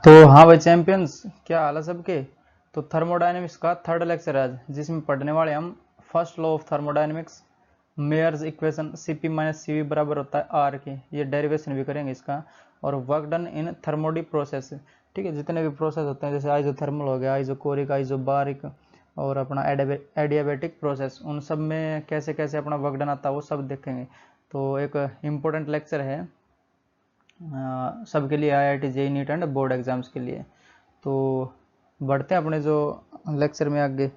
तो हाँ भाई चैंपियंस, क्या हाल है सबके। तो थर्मोडायनेमिक्स का थर्ड लेक्चर है आज, जिसमें पढ़ने वाले हम first law of thermodynamics, Mayer's equation Cp minus C बराबर होता है आर के, ये डेरिवेशन भी करेंगे इसका, और वर्क डन इन थर्मोडी प्रोसेस। ठीक है, जितने भी प्रोसेस होते हैं जैसे आइजोथर्मल हो गया, आइजोकोरिक, आइजोबारिक और अपना एडियाबेटिक प्रोसेस, उन सब में कैसे कैसे अपना वर्क डन आता है वो सब देखेंगे। तो एक इम्पोर्टेंट लेक्चर है सबके लिए, IIT JEE neat and board exams के लिए। तो बढ़ते हैं अपने जो लेक्चर में आगे।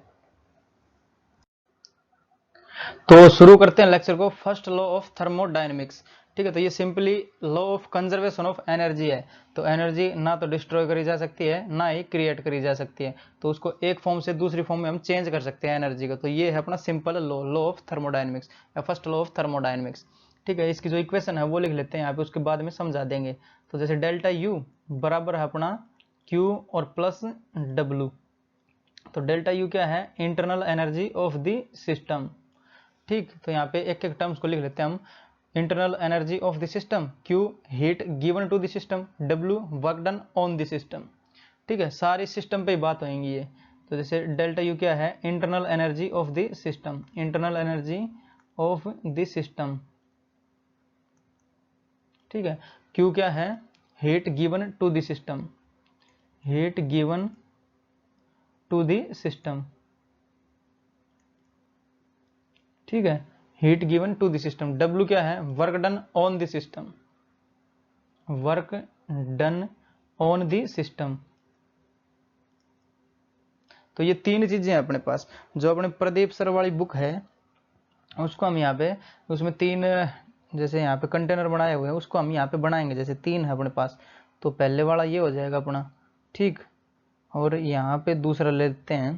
तो शुरू करते हैं लेक्चर को। First law of thermodynamics. ठीक है, तो ये simply law of conservation of energy है। तो एनर्जी ना तो डिस्ट्रॉय करी जा सकती है ना ही क्रिएट करी जा सकती है, तो उसको एक फॉर्म से दूसरी फॉर्म में हम चेंज कर सकते हैं एनर्जी को। तो ये है अपना simple law, law of thermodynamics या फर्स्ट लॉ ऑफ थर्मोडायनेमिक्स। ठीक है, इसकी जो इक्वेशन है वो लिख लेते हैं यहाँ पे, उसके बाद में समझा देंगे। तो जैसे डेल्टा यू बराबर है अपना क्यू और प्लस डब्लू। तो डेल्टा यू क्या है? Internal energy of the system. ठीक, तो यहाँ पे एक एक टर्म्स को लिख लेते हैं हम। Internal energy of the system, Q heat given to the system, W work done on the system. ठीक है, सारी सिस्टम पे ही बात होंगी ये। तो जैसे डेल्टा यू क्या है? Internal energy of the system, internal energy of the system. ठीक है, क्यू क्या है? Heat given to the system, heat given to the system. ठीक है, heat given to the system. W क्या है? Work done on the system, work done on the system. तो ये तीन चीजें हैं अपने पास। जो अपने प्रदीप सर वाली बुक है उसको हम यहाँ पे, उसमें तीन जैसे यहाँ पे कंटेनर बनाए हुए हैं, उसको हम यहाँ पे बनाएंगे। जैसे तीन है अपने पास, तो पहले वाला ये हो जाएगा अपना। ठीक, और यहाँ पे दूसरा लेते हैं,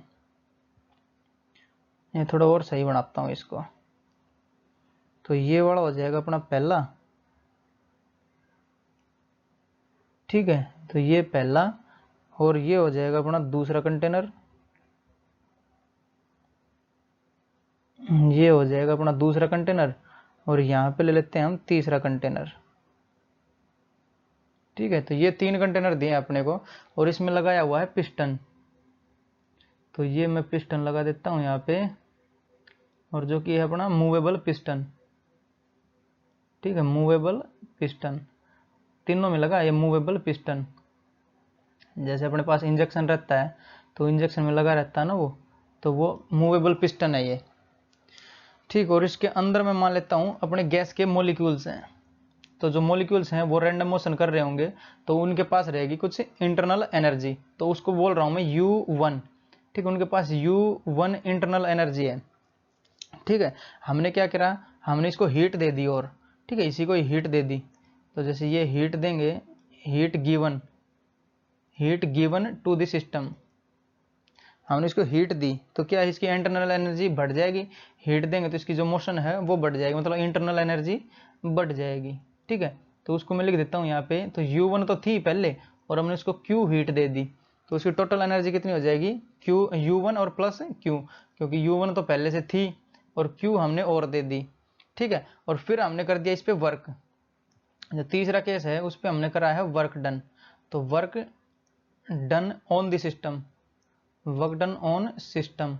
ये थोड़ा और सही बनाता हूँ इसको। तो ये वाला हो जाएगा अपना पहला। ठीक है, तो ये पहला, और ये हो जाएगा अपना दूसरा कंटेनर, ये हो जाएगा अपना दूसरा कंटेनर, और यहाँ पे ले लेते हैं हम तीसरा कंटेनर। ठीक है, तो ये तीन कंटेनर दिए अपने को, और इसमें लगाया हुआ है पिस्टन। तो ये मैं पिस्टन लगा देता हूँ यहाँ पे, और जो कि है अपना मूवेबल पिस्टन। ठीक है, मूवेबल पिस्टन तीनों में लगा ये मूवेबल पिस्टन। जैसे अपने पास इंजेक्शन रहता है तो इंजेक्शन में लगा रहता है ना वो, तो वो मूवेबल पिस्टन है ये। ठीक, और इसके अंदर मैं मान लेता हूँ अपने गैस के मॉलिक्यूल्स हैं। तो जो मॉलिक्यूल्स हैं वो रैंडम मोशन कर रहे होंगे, तो उनके पास रहेगी कुछ इंटरनल एनर्जी, तो उसको बोल रहा हूँ मैं U1। ठीक, उनके पास U1 इंटरनल एनर्जी है। ठीक है, हमने क्या करा? हमने इसको हीट दे दी, और ठीक है इसी को हीट दे दी। तो जैसे ये हीट देंगे, heat given to the system, हमने इसको हीट दी तो क्या इसकी इंटरनल एनर्जी बढ़ जाएगी। हीट देंगे तो इसकी जो मोशन है वो बढ़ जाएगी, मतलब इंटरनल एनर्जी बढ़ जाएगी। ठीक है, तो उसको मैं लिख देता हूँ यहाँ पे। तो U1 तो थी पहले, और हमने इसको Q हीट दे दी, तो उसकी टोटल एनर्जी कितनी हो जाएगी? Q U1 और प्लस Q, क्योंकि U1 तो पहले से थी और Q हमने और दे दी। ठीक है, और फिर हमने कर दिया इस पे वर्क। जो तीसरा केस है उस पर हमने करा है वर्क डन। तो work done on the system, work done on system.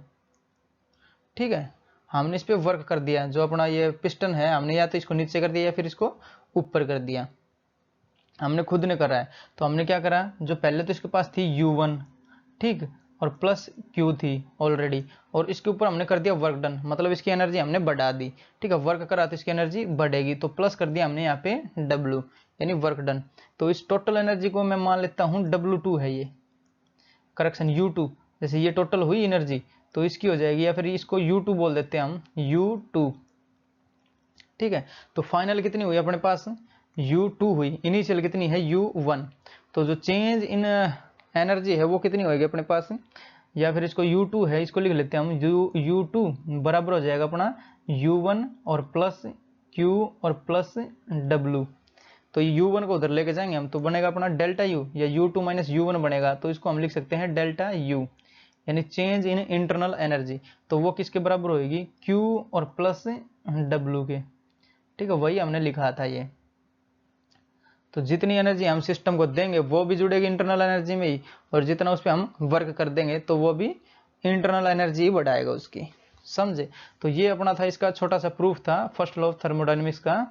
ठीक है, हमने इस पे वर्क कर दिया। जो अपना ये पिस्टन है, हमने या तो इसको नीचे कर दिया या फिर इसको ऊपर कर दिया, हमने खुद ने करा है। तो हमने क्या करा? जो पहले तो इसके पास थी U1, ठीक, और प्लस Q थी ऑलरेडी, और इसके ऊपर हमने कर दिया वर्क डन, मतलब इसकी एनर्जी हमने बढ़ा दी। ठीक है, वर्क करा तो इसकी एनर्जी बढ़ेगी, तो प्लस कर दिया हमने यहाँ पे W, यानी वर्क डन। तो इस टोटल एनर्जी को मैं मान लेता हूँ W2 है ये, करेक्शन U2। जैसे ये टोटल हुई एनर्जी तो इसकी हो जाएगी, या फिर इसको U2 बोल देते हैं हम, U2। ठीक है, तो फाइनल कितनी हुई अपने पास? U2 हुई। इनिशियल कितनी है? U1। तो जो चेंज इन एनर्जी है वो कितनी होगी अपने पास? या फिर इसको U2 है, इसको लिख लेते हैं हम, U2 बराबर हो जाएगा अपना U1 और प्लस Q और प्लस W। तो U1 को उधर लेके जाएंगे हम, तो बनेगा अपना डेल्टा U, या U2 माइनस U1 बनेगा, तो इसको हम लिख सकते हैं डेल्टा U, यानी चेंज इन इंटरनल एनर्जी। तो वो किसके बराबर होगी? Q और प्लस W के। ठीक है, वही हमने लिखा था ये। तो जितनी एनर्जी हम सिस्टम को देंगे वो भी जुड़ेगी इंटरनल एनर्जी में ही, और जितना उस पर हम वर्क कर देंगे तो वो भी इंटरनल एनर्जी ही बढ़ाएगा उसकी। समझे? तो ये अपना था, इसका छोटा सा प्रूफ था फर्स्ट लॉ ऑफ थर्मोडायनेमिक्स का।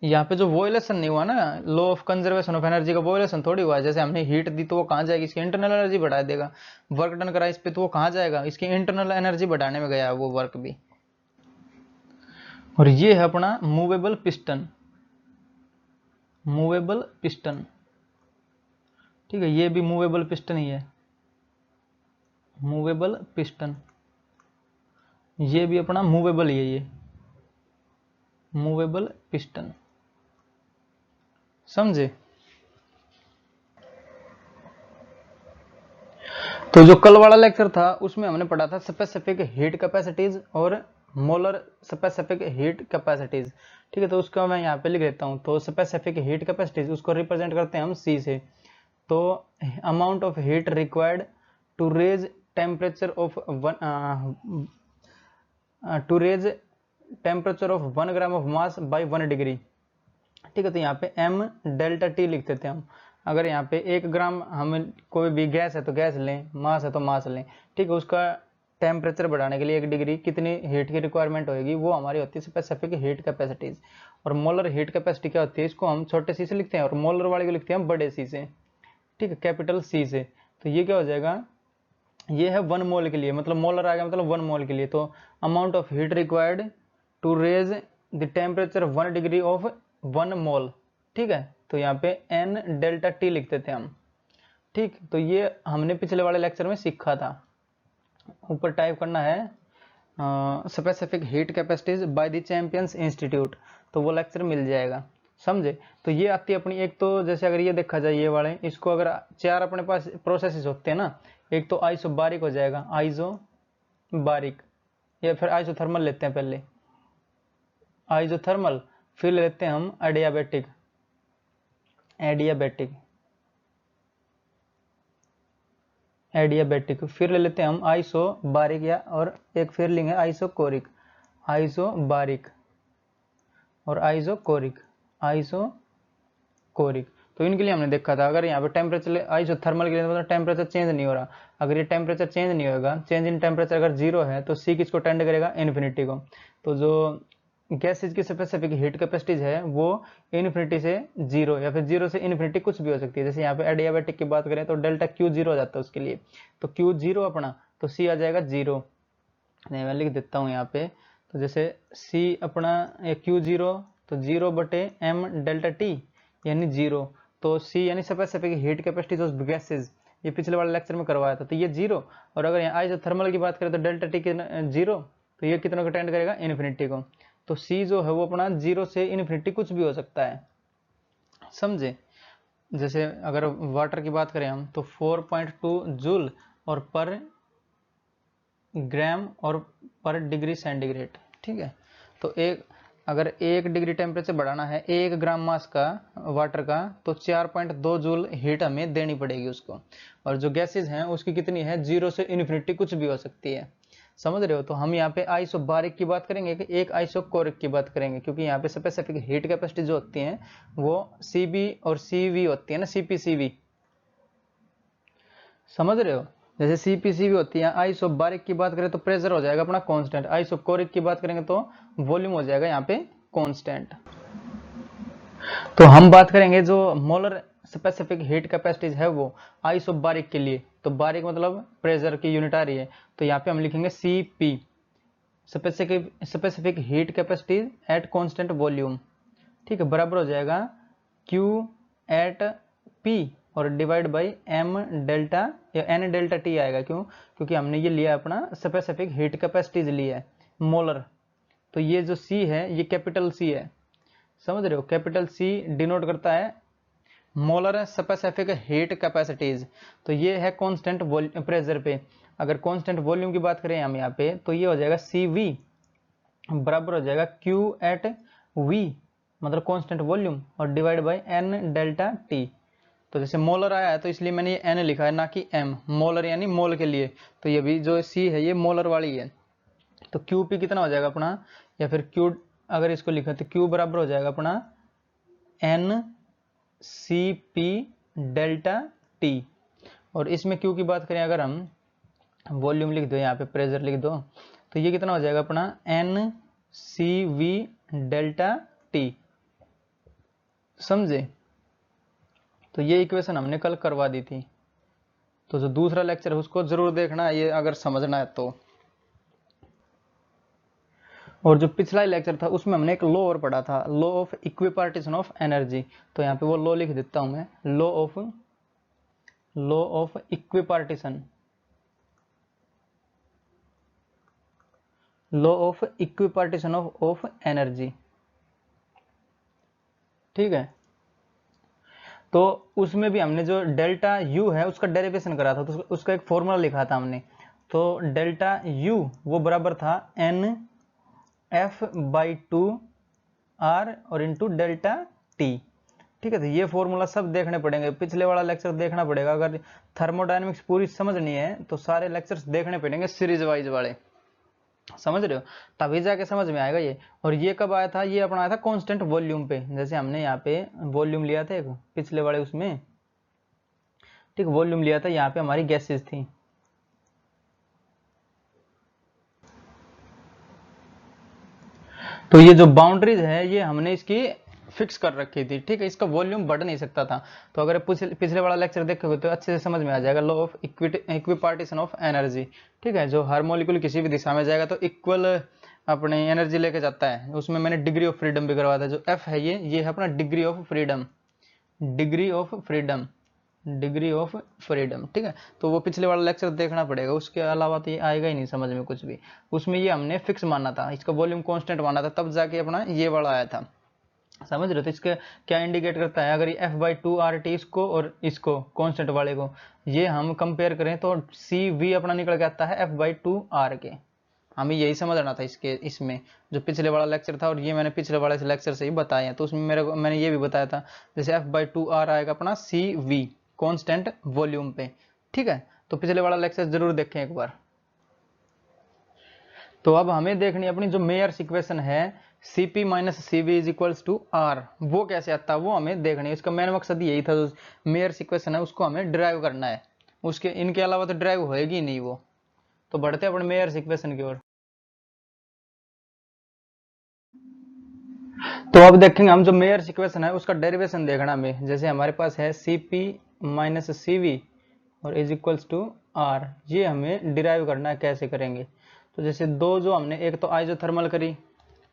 यहाँ पे जो वोलेशन नहीं हुआ ना, law of conservation of energy का वोलेशन थोड़ी हुआ। जैसे हमने हीट दी तो वो कहाँ जाएगी, इसकी इंटरनल एनर्जी बढ़ा देगा। वर्क डन करा इस पे तो वो कहाँ जाएगा, इसकी इंटरनल एनर्जी बढ़ाने में गया वो वर्क भी। और ये है अपना मूवेबल पिस्टन, मूवेबल पिस्टन, ठीक है, ये भी मूवेबल पिस्टन ही है, मूवेबल पिस्टन, ये भी अपना मूवेबल ही है, ये मूवेबल पिस्टन। समझे? तो जो कल वाला लेक्चर था उसमें हमने पढ़ा था स्पेसिफिक हीट कैपेसिटीज और मोलर स्पेसिफिक हीट कैपेसिटीज, ठीक है। तो उसका मैं यहाँ पे लिख देता हूँ। तो स्पेसिफिक हीट कैपेसिटीज उसको रिप्रेजेंट करते हैं हम C से। तो amount of heat required to raise temperature of one 1 gram of mass by 1 degree, ठीक है। तो यहाँ पे m डेल्टा T लिख देते हैं हम। अगर यहाँ पे 1 ग्राम हमें कोई भी गैस है तो गैस लें, मास है तो मास लें, ठीक है। उसका टेम्परेचर बढ़ाने के लिए 1 डिग्री कितनी हीट की रिक्वायरमेंट होगी, वो हमारी होती है स्पेसिफिक हीट कैपेसिटीज। और मोलर हीट कैपेसिटी क्या होती है, इसको हम छोटे सी से लिखते हैं और मोलर वाले को लिखते हैं बड़े सी से, ठीक है, कैपिटल C से। तो ये क्या हो जाएगा, ये है 1 मोल के लिए, मतलब मोलर आ गया मतलब 1 मोल के लिए। तो amount of heat required to raise the temperature 1 degree of 1 mole, ठीक है। तो यहाँ पे n डेल्टा T लिख देते हैं हम, ठीक। तो ये हमने पिछले वाले लेक्चर में सीखा था। ऊपर टाइप करना है specific heat capacities bye the champions institute, तो वो लेक्चर मिल जाएगा। समझे? तो ये आती है अपनी एक, तो जैसे अगर ये देखा जाए ये वाले, इसको अगर 4 अपने पास प्रोसेसेस होते हैं ना, एक तो आइसोबारिक हो जाएगा, आइसोबारिक, या फिर आइसोथर्मल लेते हैं पहले, आइसोथर्मल, फिर लेते हैं हम एडियाबैटिक, एडियाबैटिक, एडियाबैटिक, फिर ले लेते हैं हम आइसोबारिक, या और एक फिर लेंगे आइसोकोरिक, आइसोबारिक और आइसोकोरिक, आइसोकोरिक। तो इनके लिए हमने देखा था, अगर यहाँ पे टेम्परेचर आइसोथर्मल के लिए मतलब टेम्परेचर चेंज नहीं हो रहा, अगर ये टेम्परेचर चेंज नहीं होगा, चेंज इन टेम्परेचर अगर 0 है तो C किसको टेंड करेगा, इन्फिनिटी को। तो जो गैसेज की स्पेसिफिक हीट कैपेसिटीज है वो इन्फिनिटी से 0 या फिर 0 से इन्फिनिटी कुछ भी हो सकती है। जैसे यहाँ पे एडियाबैटिक की बात करें तो डेल्टा Q 0 हो जाता है उसके लिए, तो Q 0 अपना, तो C आ जाएगा 0। मैं लिख देता हूँ यहाँ पे, तो जैसे C अपना Q 0, तो 0 बटे m डेल्टा T यानी 0। तो C यानी specific heat capacities of gases, ये पिछले वाले लेक्चर में करवाया था, तो ये 0। और अगर यहाँ आइसोथर्मल की बात करें तो डेल्टा T कितना 0, तो ये कितना को टेंड करेगा, इन्फिनिटी को। तो C जो है वो अपना 0 से इन्फिनिटी कुछ भी हो सकता है। समझे? जैसे अगर वाटर की बात करें हम तो 4.2 जूल और पर ग्राम और पर डिग्री सेंटीग्रेड, ठीक है। तो अगर 1 डिग्री टेम्परेचर बढ़ाना है 1 ग्राम मास का वाटर का, तो 4.2 जूल हीट हमें देनी पड़ेगी उसको। और जो गैसेज हैं उसकी कितनी है, 0 से इन्फिनिटी कुछ भी हो सकती है। समझ रहे हो? तो हम यहाँ पे आइसोबारिक की बात करेंगे कि एक आइसोकोरिक की बात करेंगे, क्योंकि यहाँ पे स्पेसिफिक हीट कैपेसिटी जो होती है वो CB और CV होती है ना, CPCV। समझ रहे हो? जैसे CPCV होती है। आइसोबारिक की बात करें तो प्रेशर हो जाएगा अपना कांस्टेंट, आइसोकोरिक की बात करेंगे तो वॉल्यूम हो जाएगा यहाँ पे कांस्टेंट। तो हम बात करेंगे जो मोलर स्पेसिफिक हीट कैपेसिटीज है वो आइसोबारिक के लिए, तो बारिक मतलब प्रेशर की यूनिट आ रही है, तो यहाँ पे हम लिखेंगे CP, specific heat capacities at constant volume, ठीक है, बराबर हो जाएगा Q एट P और डिवाइड बाई M डेल्टा या N डेल्टा T आएगा। क्यों? क्योंकि हमने ये लिया अपना स्पेसिफिक हीट कैपेसिटीज लिया है मोलर। तो ये जो C है ये कैपिटल C है, समझ रहे हो? कैपिटल C डिनोट करता है मोलर स्पेसिफिक हीट कैपेसिटीज। तो ये है कांस्टेंट प्रेशर पे। अगर कांस्टेंट वॉल्यूम की बात करें हम यहाँ पे, तो ये हो जाएगा CV बराबर हो जाएगा Q एट V मतलब कांस्टेंट वॉल्यूम और divide bye N delta T। तो जैसे मोलर आया है तो इसलिए मैंने ये N लिखा है ना कि M, मोलर यानी मोल के लिए। तो ये भी जो C है ये मोलर वाली है। तो QP कितना हो जाएगा अपना, या फिर Q अगर इसको लिखा तो Q बराबर हो जाएगा अपना N C P delta T. और इसमें Q की बात करें अगर हम वॉल्यूम लिख दो, यहाँ पे प्रेशर लिख दो, तो ये कितना हो जाएगा अपना N C V delta T. समझे? तो ये इक्वेशन हमने कल करवा दी थी, तो जो दूसरा लेक्चर है उसको जरूर देखना ये अगर समझना है तो। और जो पिछला लेक्चर था उसमें हमने एक लॉ और पढ़ा था, law of equipartition of energy. तो यहाँ पे वो लॉ लिख देता हूं मैं, law of equipartition, law of equipartition of energy. ठीक है, तो उसमें भी हमने जो डेल्टा यू है उसका डेरिवेशन करा था, तो उसका एक फॉर्मूला लिखा था हमने। तो डेल्टा यू वो बराबर था N F by two R और इंटू डेल्टा टी। ठीक है, तो ये फॉर्मूला सब देखने पड़ेंगे, पिछले वाला लेक्चर देखना पड़ेगा। अगर थर्मोडायनेमिक्स पूरी समझनी है तो सारे लेक्चर्स देखने पड़ेंगे सीरीज वाइज वाले, समझ रहे हो, तभी जाके समझ में आएगा ये। और ये कब आया था? ये अपना आया था कांस्टेंट वॉल्यूम पे, जैसे हमने यहाँ पे वॉल्यूम लिया था एक पिछले वाले उसमें, ठीक, वॉल्यूम लिया था, यहाँ पे हमारी गैसेस थी। तो ये जो बाउंड्रीज है ये हमने इसकी फिक्स कर रखी थी। ठीक है, इसका वॉल्यूम बढ़ नहीं सकता था। तो अगर पिछले वाला लेक्चर देखोगे तो अच्छे से समझ में आ जाएगा, law of equipartition of energy. ठीक है, जो हर मॉलिक्यूल किसी भी दिशा में जाएगा तो इक्वल अपनी एनर्जी लेके जाता है। उसमें मैंने डिग्री ऑफ फ्रीडम भी करवाया था। जो एफ है ये है अपना degree of freedom, degree of freedom, degree of freedom. ठीक है, तो वो पिछले वाला लेक्चर देखना पड़ेगा, उसके अलावा तो ये आएगा ही नहीं समझ में कुछ भी। उसमें ये हमने फिक्स माना था, इसका वॉल्यूम कांस्टेंट माना था, तब जाके अपना ये वाला आया था। समझ रहे हो? तो इसका क्या इंडिकेट करता है? अगर ये F by two R T इसको और इसको कांस्टेंट वाले को ये हम कंपेयर करें तो सी वी अपना निकल के आता है एफ बाई टू आर के। हमें यही समझना था इसके, इसमें जो पिछले वाला लेक्चर था, और ये मैंने पिछले वाले से लेक्चर से ही बताया है। तो उसमें मैंने ये भी बताया था, जैसे एफ बाई टू आर आएगा अपना सी वी कॉन्स्टेंट वॉल्यूम पे। ठीक है, तो पिछले वाला लेक्चर जरूर देखें एक बार। तो अब हमें देखनी अपनी जो मेयर्स इक्वेशन है Cp minus C V is equals to R, वो कैसे आता है वो हमें देखनी है। इसका मेन मकसद यही था, जो मेयर्स इक्वेशन है उसको हमें ड्राइव करना है, उसके इनके अलावा तो ड्राइव होएगी नहीं वो। तो बढ़ते हैं अपने मेयर्स इक्वेशन की ओर। तो अब देखेंगे हम जो मेयर्स इक्वेशन है उसका डेरिवेशन देखना हमें। जैसे हमारे पास है Cp माइनस सी वी और इज इक्वल्स टू आर, ये हमें डिराइव करना है। कैसे करेंगे? तो जैसे दो जो हमने, एक तो आइसोथर्मल करी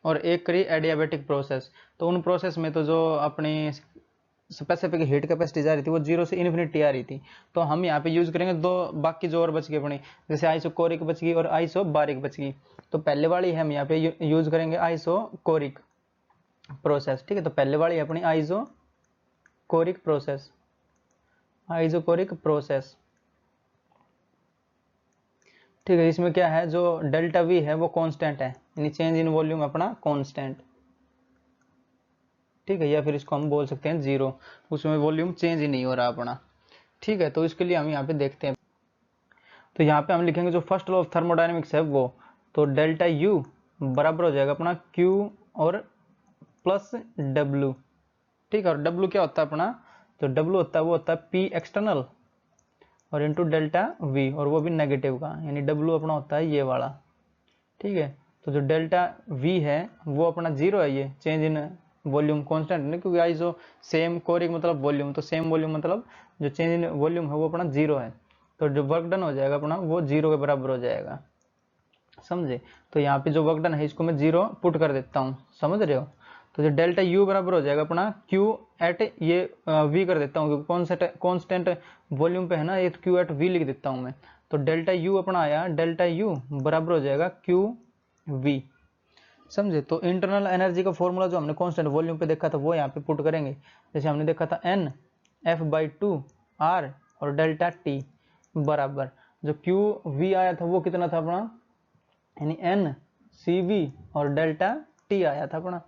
और एक करी एडियाबेटिक प्रोसेस। तो उन प्रोसेस में तो जो अपनी स्पेसिफिक हीट कैपेसिटी जा रही थी वो 0 से इन्फिनिटी आ रही थी। तो हम यहाँ पे यूज करेंगे दो, बाकी जो और बच गई अपनी, जैसे आइसोकोरिक बच गई और आइसोबारिक बच गई। तो पहले वाली हम यहाँ पे यूज करेंगे आइसोकोरिक प्रोसेस। ठीक है, तो पहले वाली अपनी आइसोकोरिक प्रोसेस, आइसोकोरिक प्रोसेस। ठीक है, इसमें क्या है, जो डेल्टा वी है वो कांस्टेंट है, यानी चेंज इन वॉल्यूम अपना कांस्टेंट। ठीक है, या फिर इसको हम बोल सकते हैं जीरो, उसमें वॉल्यूम चेंज ही नहीं हो रहा अपना। ठीक है, तो इसके लिए हम यहाँ पे देखते हैं। तो यहाँ पे हम लिखेंगे जो फर्स्ट लॉ ऑफ थर्मोडायनेमिक्स है वो, तो डेल्टा यू बराबर हो जाएगा अपना क्यू और प्लस डब्ल्यू। ठीक है, और डब्ल्यू क्या होता है अपना, जो डब्ल्यू होता है वो होता है पी एक्सटर्नल और इंटू डेल्टा वी, और वो भी नेगेटिव का, यानी डब्ल्यू अपना होता है ये वाला। ठीक है, तो जो डेल्टा वी है वो अपना जीरो है, ये चेंज इन वॉल्यूम कांस्टेंट नहीं, क्योंकि आइसो सेम कोरिक मतलब वॉल्यूम, तो सेम वॉल्यूम मतलब जो चेंज इन वॉल्यूम है वो अपना जीरो है। तो जो वर्क डन हो जाएगा अपना वो जीरो के बराबर हो जाएगा। समझे? तो यहाँ पे जो वर्क डन है इसको मैं जीरो पुट कर देता हूँ, समझ रहे हो? तो जो डेल्टा यू बराबर हो जाएगा अपना क्यू एट ये वी कर देता हूँ, क्योंकि कॉन्स्टेंट वॉल्यूम पे है ना ये, तो क्यू एट वी लिख देता हूँ मैं। तो डेल्टा यू अपना आया, डेल्टा यू बराबर हो जाएगा क्यू वी। समझे? तो इंटरनल एनर्जी का फॉर्मूला जो हमने कांस्टेंट वॉल्यूम पे देखा था वो यहाँ पे पुट करेंगे। जैसे हमने देखा था N F by two R और डेल्टा टी बराबर, जो क्यू वी आया था वो कितना था अपना, यानी एन सी वी और डेल्टा टी आया था अपना,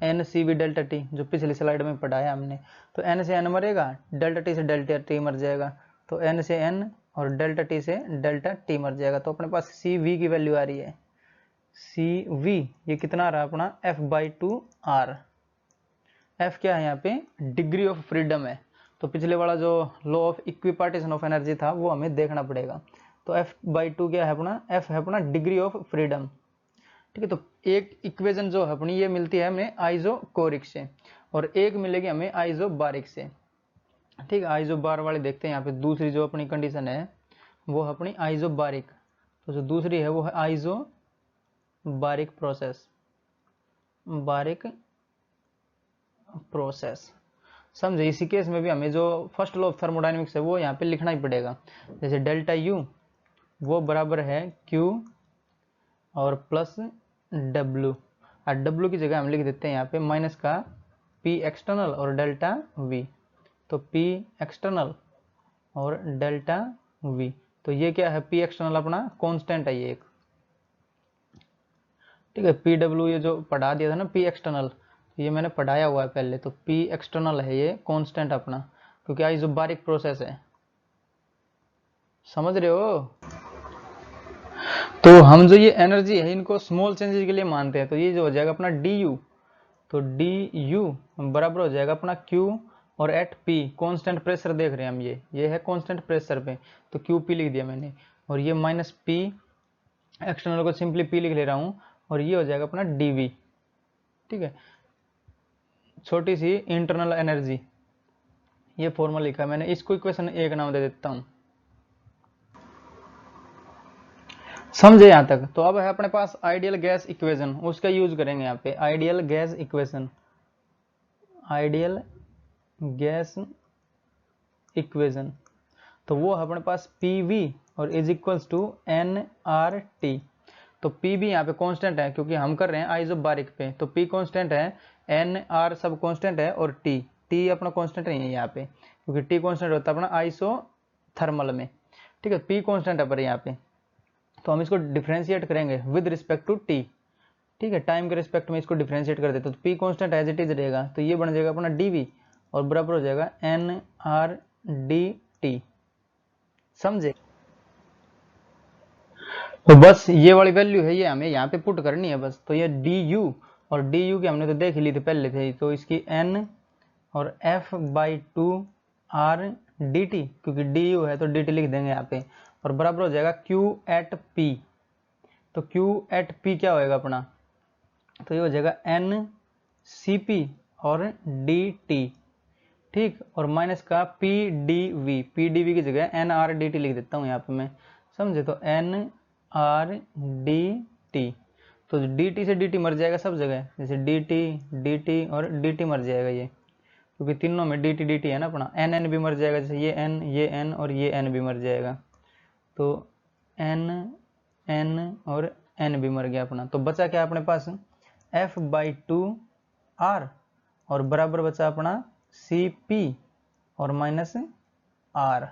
N C V delta T, जो पिछली स्लाइड में पढ़ाया हमने। तो एन से एन मरेगा, डेल्टा टी से डेल्टा टी मर जाएगा, तो एन से एन और डेल्टा टी से डेल्टा टी मर जाएगा। तो अपने पास सी वी की वैल्यू आ रही है, सी वी, ये कितना आ रहा है अपना F/2R। F क्या है यहाँ पे, डिग्री ऑफ फ्रीडम है। तो पिछले वाला जो law of equipartition of energy था वो हमें देखना पड़ेगा। तो F/2 क्या है अपना, F है अपना डिग्री ऑफ फ्रीडम। ठीक है, तो एक इक्वेशन जो है अपनी ये मिलती है हमें आइसोकोरिक से, और एक मिलेगी हमें आइसोबारिक से। ठीक है, आइसोबार वाले देखते हैं यहाँ पे। दूसरी जो अपनी कंडीशन है वो है अपनी आइसोबारिक। तो जो दूसरी है वो है आइसोबारिक प्रोसेस, बारिक प्रोसेस। समझे, इसी केस में भी हमें जो फर्स्ट लॉ ऑफ थर्मोडायनेमिक्स है वो यहाँ पे लिखना ही पड़ेगा। जैसे डेल्टा यू वो बराबर है क्यू और प्लस डब्ल्यू, और डब्ल्यू की जगह हम लिख देते हैं यहाँ पे माइनस का पी एक्सटर्नल और डेल्टा वी। तो पी एक्सटर्नल और डेल्टा वी, तो ये क्या है, पी एक्सटर्नल अपना कांस्टेंट है ये एक। ठीक है, पी डब्ल्यू ये जो पढ़ा दिया था ना पी एक्सटर्नल, ये मैंने पढ़ाया हुआ है पहले। तो पी एक्सटर्नल है ये कांस्टेंट अपना, क्योंकि आइसोबारिक प्रोसेस है। समझ रहे हो। तो हम जो ये एनर्जी है इनको स्मॉल चेंजेस के लिए मानते हैं। तो ये जो हो जाएगा अपना डी यू, तो डी यू बराबर हो जाएगा अपना क्यू और एट पी, कांस्टेंट प्रेशर देख रहे हैं हम, ये है कांस्टेंट प्रेशर पे, तो क्यू पी लिख दिया मैंने, और ये माइनस पी एक्सटर्नल को सिंपली पी लिख ले रहा हूँ, और ये हो जाएगा अपना डीवी। ठीक है, छोटी सी इंटरनल एनर्जी, ये फॉर्मूला लिखा है मैंने, इसको इक्वेशन एक नाम दे देता हूँ। समझे यहाँ तक। तो अब है अपने पास आइडियल गैस इक्वेशन, उसका यूज करेंगे यहाँ पे। Ideal gas equation, ideal gas equation, तो वो है अपने पास पी वी और is equals to N R T. तो पी भी यहाँ पे कांस्टेंट है क्योंकि हम कर रहे हैं आइसोबारिक पे, तो पी कांस्टेंट है, एन आर सब कांस्टेंट है, और टी, टी अपना कांस्टेंट नहीं है यहाँ पे, क्योंकि टी कांस्टेंट होता है अपना आइसोथर्मल में। ठीक है, पी कांस्टेंट है पर यहाँ पे, तो हम इसको डिफ्रेंशिएट करेंगे विद रिस्पेक्ट टू टी। ठीक है, टाइम के रिस्पेक्ट में इसको डिफ्रेंशिएट कर देते, तो P constant as it is रहेगा, तो ये बन जाएगा अपना डीवी और बराबर हो जाएगा एन आर डी टी। समझे। तो बस ये वाली वैल्यू है ये हमें यहाँ पे पुट करनी है बस। तो ये डी यू, और डी यू की हमने तो देख ली थी पहले थे, तो इसकी एन और F/2 आर डी टी, क्योंकि डी यू है तो डी टी लिख देंगे यहाँ पे, और बराबर हो जाएगा Q एट P। तो Q एट P क्या होएगा अपना, तो ये हो जाएगा एन सी पी और डी टी। ठीक, और माइनस का P D V, P D V की जगह एन आर डी टी लिख देता हूँ यहाँ पे मैं। समझे, तो एन आर डी टी, तो डी टी से डी टी मर जाएगा सब जगह, जैसे डी टी और डी टी मर जाएगा ये, क्योंकि तीनों में डी टी है ना अपना। एन एन भी मर जाएगा, जैसे ये एन और ये एन भी मर जाएगा, तो एन एन और एन भी मर गया अपना। तो बचा क्या अपने पास, F/2 आर, और बराबर बचा अपना सी पी और माइनस आर।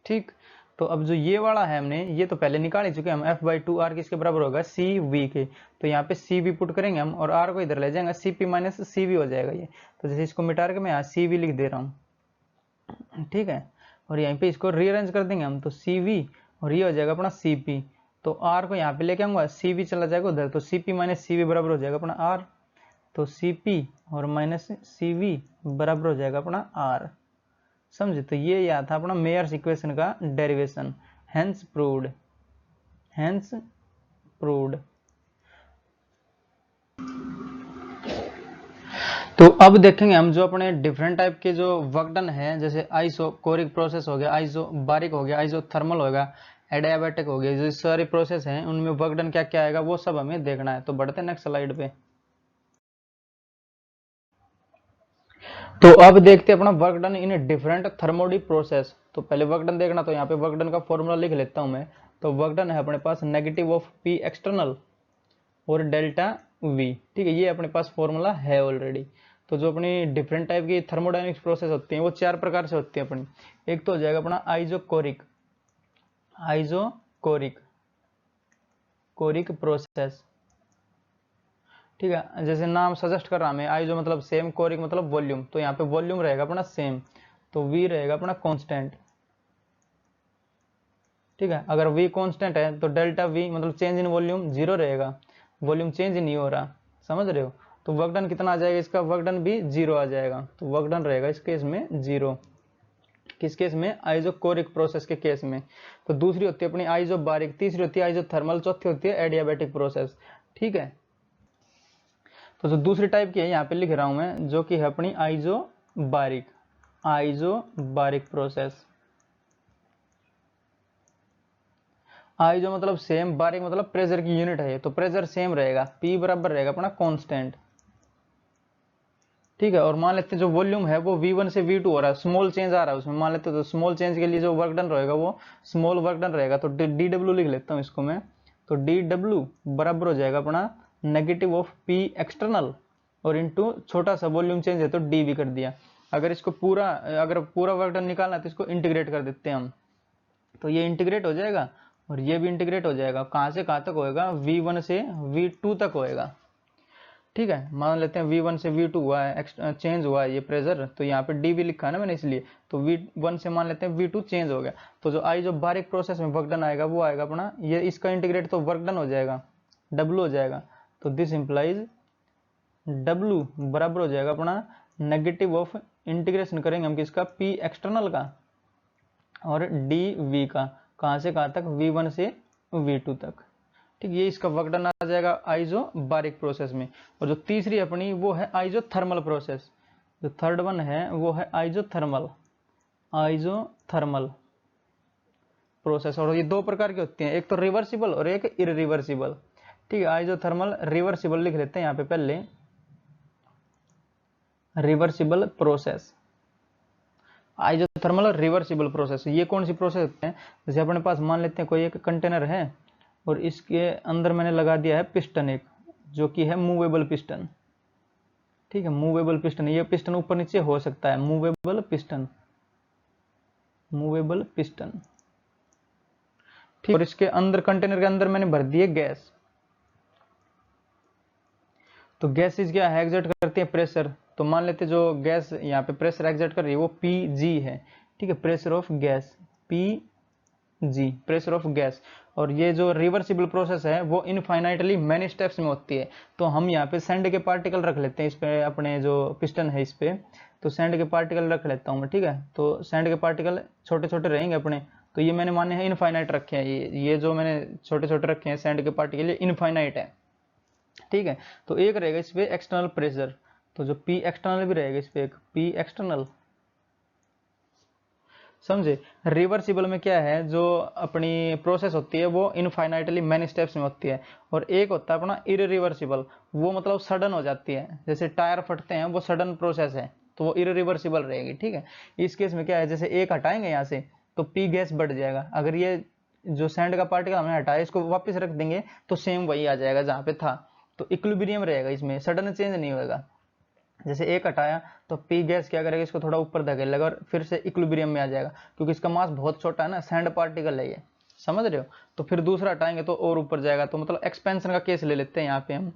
ठीक, तो अब जो ये वाला है हमने ये तो पहले निकाल ही चुके हम, F/2 आर किसके बराबर होगा, सी वी के। तो यहाँ पे सी वी पुट करेंगे हम, और आर को इधर ले जाएंगे, C P minus C V हो जाएगा ये। तो जैसे इसको मिटा के मैं यहाँ सी वी लिख दे रहा हूँ। ठीक है, और यहीं पे इसको रीअरेंज कर देंगे हम, तो सी वी और ये हो जाएगा अपना सी पी। तो आर को यहाँ पे लेके आऊंगा, सी वी चला जाएगा उधर, तो C P minus C V बराबर हो जाएगा अपना आर। तो सी पी और माइनस सी वी बराबर हो जाएगा अपना आर। समझे, तो ये याद था अपना मेयर्स इक्वेशन का derivation, hence proved, hence proved. तो अब देखेंगे हम जो अपने डिफरेंट टाइप के जो वर्क डन है, जैसे आइसोकोरिक प्रोसेस हो गया, आइसोबारिक हो गया, आइसोथर्मल हो गया, एडियाबैटिक हो गया, जो सारी प्रोसेस हैं उनमें वर्क डन क्या क्या आएगा वो सब हमें देखना है। तो बढ़ते हैं नेक्स्ट स्लाइड पे। तो अब देखते हैं अपना वर्क डन इन डिफरेंट थर्मोडी प्रोसेस। तो पहले वर्क डन देखना, तो यहाँ पे वर्क डन का फॉर्मूला लिख लेता हूँ मैं। तो वर्क डन है अपने पास नेगेटिव ऑफ पी एक्सटर्नल और डेल्टा वी। ठीक है, ये अपने पास फॉर्मूला है ऑलरेडी। तो जो अपनी डिफरेंट टाइप की थर्मोडायनेमिक्स प्रोसेस होती हैं वो चार प्रकार से होती है अपनी। एक तो हो जाएगा अपना आइसोकोरिक, आइसोकोरिक कोरिक प्रोसेस। ठीक है, जैसे नाम सजेस्ट कर रहा हमें, आइसो मतलब सेम, कोरिक मतलब वॉल्यूम, तो यहाँ पे वॉल्यूम रहेगा अपना सेम, तो वी रहेगा अपना कांस्टेंट। ठीक है। अगर V कांस्टेंट है तो डेल्टा V मतलब चेंज इन वॉल्यूम 0 रहेगा, वॉल्यूम चेंज नहीं हो रहा, समझ रहे हो। तो वर्क डन कितना आ जाएगा इसका, वर्क डन भी 0 आ जाएगा। तो वर्क डन रहेगा इस केस में 0, किस केस में, आइसोकोरिक प्रोसेस के केस में। तो दूसरी होती है अपनी आइसोबारिक, तीसरी होती है आइसोथर्मल, चौथी होती है एडियाबैटिक प्रोसेस। ठीक है। तो जो दूसरी टाइप की है यहाँ पे लिख रहा हूं मैं, जो कि है अपनी आइसोबारिक, आइसोबारिक प्रोसेस। आइसो मतलब सेम, बारिक मतलब प्रेशर की यूनिट है, तो प्रेशर सेम रहेगा, P बराबर रहेगा अपना कांस्टेंट। ठीक है। और मान लेते हैं जो वॉल्यूम है वो V1 से V2 हो रहा है, स्मॉल चेंज आ रहा है उसमें, मान लेते हैं तो स्मॉल चेंज के लिए जो वर्क डन रहेगा वो स्मॉल वर्क डन रहेगा। तो dW लिख लेता हूँ इसको मैं। तो dW बराबर हो जाएगा अपना नेगेटिव ऑफ P एक्सटर्नल और इनटू छोटा सा वॉल्यूम चेंज है तो dV कर दिया। अगर इसको पूरा, अगर पूरा वर्क डन निकालना है तो इसको इंटीग्रेट कर देते हैं हम, तो ये इंटीग्रेट हो जाएगा और ये भी इंटीग्रेट हो जाएगा। कहाँ से कहाँ तक होएगा, V1 से V2 तक होएगा। ठीक है। मान लेते हैं V1 से V2 हुआ है, चेंज हुआ है ये प्रेशर, तो यहाँ पे dV लिखा है ना मैंने इसलिए, तो V1 से मान लेते हैं V2 चेंज हो गया। तो जो बारिक प्रोसेस में वर्क डन आएगा वो आएगा अपना, ये इसका इंटीग्रेट तो वर्क डन हो जाएगा, W हो जाएगा। तो दिस इंप्लाइज W बराबर हो जाएगा अपना नेगेटिव ऑफ, इंटीग्रेशन करेंगे हम किसका, P एक्सटर्नल का और dV का, कहाँ से कहाँ तक, V1 से V2 तक। ठीक, ये इसका वर्क डन आ जाएगा आइसोबारिक प्रोसेस में। और जो तीसरी अपनी वो है आइसोथर्मल प्रोसेस, जो थर्ड वन है वो है आइसोथर्मल, आइसोथर्मल प्रोसेस। और ये दो प्रकार के होते हैं, एक तो रिवर्सिबल और एक इरिवर्सिबल। ठीक है। आइसोथर्मल रिवर्सिबल लिख लेते हैं यहाँ पे पहले, रिवर्सिबल प्रोसेस, आइसोथर्मल और रिवर्सिबल प्रोसेस। ये कौन सी प्रोसेस होते हैं, जैसे अपने पास मान लेते हैं कोई एक कंटेनर है और इसके अंदर मैंने लगा दिया है पिस्टन एक, जो कि है मूवेबल पिस्टन। ठीक है, मूवेबल पिस्टन, ये पिस्टन ऊपर नीचे हो सकता है, मूवेबल पिस्टन, मूवेबल पिस्टन। ठीक, और इसके अंदर कंटेनर के अंदर मैंने भर दिए गैस। तो गैसेज क्या है, एग्जर्ट करती है प्रेशर। तो मान लेते जो गैस यहाँ पे प्रेशर एग्जर्ट कर रही है वो Pg है। ठीक है, pressure of gas, Pg, pressure of gas. और ये जो रिवर्सिबल प्रोसेस है वो इनफाइनाइटली मैनी स्टेप्स में होती है। तो हम यहाँ पे सैंड के पार्टिकल रख लेते हैं इस पे, अपने जो पिस्टन है इस पे, तो सैंड के पार्टिकल रख लेता हूँ मैं। ठीक है, तो सैंड के पार्टिकल छोटे छोटे रहेंगे अपने, तो ये मैंने माने हैं इनफाइनाइट रखे हैं, ये जो मैंने छोटे छोटे रखे हैं सैंड के पार्टिकल ये इनफाइनाइट है। ठीक है। तो एक रहेगा इस पे एक्सटर्नल प्रेशर, तो जो P एक्सटर्नल भी रहेगा इस पे एक P एक्सटर्नल, समझे। रिवर्सिबल में क्या है, जो अपनी प्रोसेस होती है वो इनफाइनाइटली मैनी स्टेप्स में होती है। और एक होता है अपना इरिवर्सिबल, वो मतलब सडन हो जाती है, जैसे टायर फटते हैं वो सडन प्रोसेस है, तो वो इरिवर्सिबल रहेगी। ठीक है। इस केस में क्या है, जैसे एक हटाएंगे यहाँ से तो P गैस बढ़ जाएगा, अगर ये जो सैंड का पार्टिकल हमने हटाया इसको वापस रख देंगे तो सेम वही आ जाएगा जहाँ पे था। तो इक्विलिब्रियम रहेगा इसमें, सडन चेंज नहीं होगा। जैसे एक हटाया तो P गैस क्या करेगा, इसको थोड़ा ऊपर धकेलेगा और फिर से इक्विलिब्रियम में आ जाएगा, क्योंकि इसका मास बहुत छोटा है ना, सैंड पार्टिकल है ये, समझ रहे हो। तो फिर दूसरा हटाएंगे तो और ऊपर जाएगा। तो मतलब एक्सपेंशन का केस ले लेते हैं यहाँ पे हम,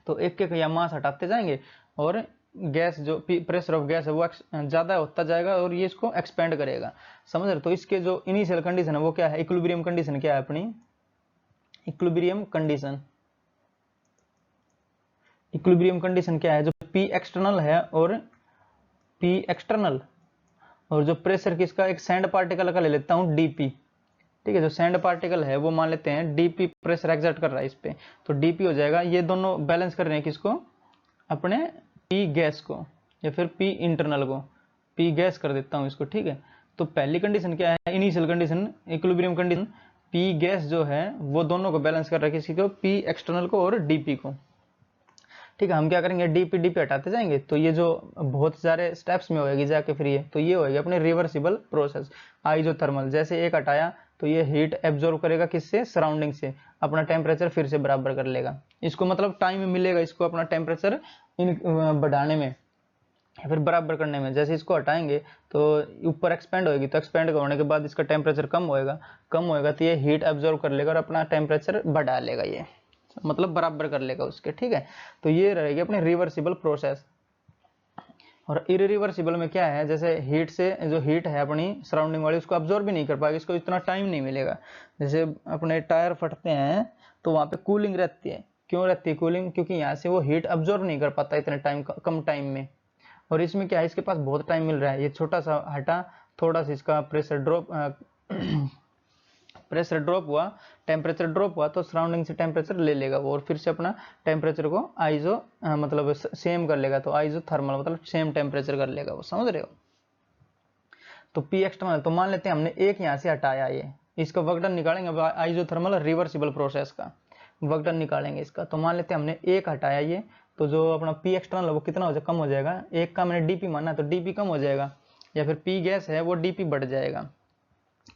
तो एक एक या मास हटाते जाएंगे और गैस जो प्रेशर ऑफ गैस है वो ज्यादा होता जाएगा और ये इसको एक्सपेंड करेगा, समझ रहे हो। तो इसके जो इनिशियल कंडीशन है वो क्या है, इक्विलिब्रियम कंडीशन क्या है अपनी, इक्विलिब्रियम कंडीशन, इक्विलिब्रियम कंडीशन क्या है, जो P एक्सटर्नल है और P एक्सटर्नल और जो प्रेशर किसका, एक सैंड पार्टिकल का ले लेता हूं dP। ठीक है, जो सैंड पार्टिकल है वो मान लेते हैं dP प्रेशर एक्सर्ट कर रहा है इस पे, तो dP हो जाएगा, ये दोनों बैलेंस कर रहे हैं किसको, अपने P गैस को या फिर P इंटरनल को, P गैस कर देता हूं इसको। ठीक है। तो पहली कंडीशन क्या है, initial condition, equilibrium condition, P gas जो है वो दोनों को बैलेंस कर रहा है, किसी को, P एक्सटर्नल को और dP को। ठीक है, हम क्या करेंगे, डीपी हटाते जाएंगे तो ये जो बहुत सारे स्टेप्स में होएगी जाके फिर ये, तो ये होएगी अपने रिवर्सिबल प्रोसेस आइसोथर्मल। जैसे एक हटाया तो ये हीट एब्जॉर्ब करेगा किससे, सराउंडिंग से, अपना टेम्परेचर फिर से बराबर कर लेगा। इसको मतलब टाइम मिलेगा इसको अपना टेम्परेचर बढ़ाने में या फिर बराबर करने में। जैसे इसको हटाएंगे तो ऊपर एक्सपेंड होगी, तो एक्सपेंड होने के बाद इसका टेम्परेचर कम होएगा तो ये हीट एब्जॉर्ब कर लेगा और अपना टेम्परेचर बढ़ा लेगा, ये मतलब बराबर कर लेगा उसके। ठीक है। तो ये रहेगी अपनी रिवर्सिबल प्रोसेस। और इरिवर्सिबल में क्या है, जैसे हीट से जो हीट है अपनी सराउंडिंग वाली उसको अब्जॉर्ब भी नहीं कर पाएगी, इसको इतना टाइम नहीं मिलेगा। जैसे अपने टायर फटते हैं तो वहाँ पे कूलिंग रहती है, क्यों रहती है कूलिंग, क्योंकि यहाँ से वो हीट अब्जॉर्ब नहीं कर पाता इतने टाइम, कम टाइम में। और इसमें क्या है, इसके पास बहुत टाइम मिल रहा है, ये छोटा सा हटा, थोड़ा सा इसका प्रेशर ड्रॉप प्रेशर ड्रॉप हुआ, टेम्परेचर ड्रॉप हुआ तो सराउंडिंग से टेम्परेचर ले लेगा वो, और फिर से अपना टेम्परेचर को आइजो मतलब सेम कर लेगा, तो आइजो थर्मल मतलब सेम टेम्परेचर कर लेगा वो, समझ रहे हो। तो पी एक्सटर्नल, तो मान लेते हैं हमने एक यहाँ से हटाया, ये इसका वर्क डन निकालेंगे, अब आइजो थर्मल रिवर्सिबल प्रोसेस का वर्क डन निकालेंगे इसका। तो मान लेते हैं हमने एक हटाया ये, तो जो अपना पी एक्सटर्नल वो कितना हो जाएगा, कम हो जाएगा। एक का मैंने डीपी माना तो डीपी कम हो जाएगा, या फिर पी गैस है वो डीपी बढ़ जाएगा।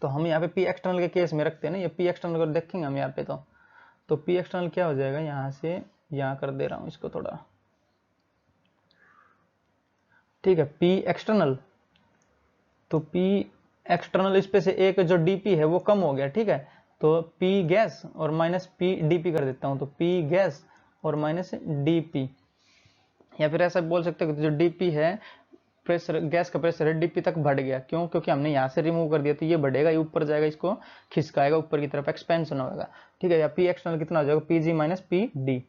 तो हम यहाँ पे पी एक्सटर्नल के केस में रखते हैं ना, ये पी एक्सटर्नल को देखेंगे हम यहाँ पे। तो पी एक्सटर्नल क्या हो जाएगा, यहाँ से यहाँ कर दे रहा हूँ इसको थोड़ा, ठीक है। पी एक्सटर्नल, तो पी एक्सटर्नल इस पे से एक जो डीपी है वो कम हो गया, ठीक है। तो पी गैस और माइनस पी डीपी कर देता हूँ, तो पी गैस और माइनस डीपी, या फिर ऐसा बोल सकते हो कि जो डीपी है प्रेशर, गैस का प्रेशर है डीपी तक बढ़ गया, क्यों, क्योंकि हमने यहाँ से रिमूव कर दिया, तो ये बढ़ेगा, ये ऊपर जाएगा, इसको खिसकाएगा ऊपर की तरफ, एक्सपेंशन होगा, ठीक है। या पी एक्सटर्नल कितना हो जाएगा, P G minus P D,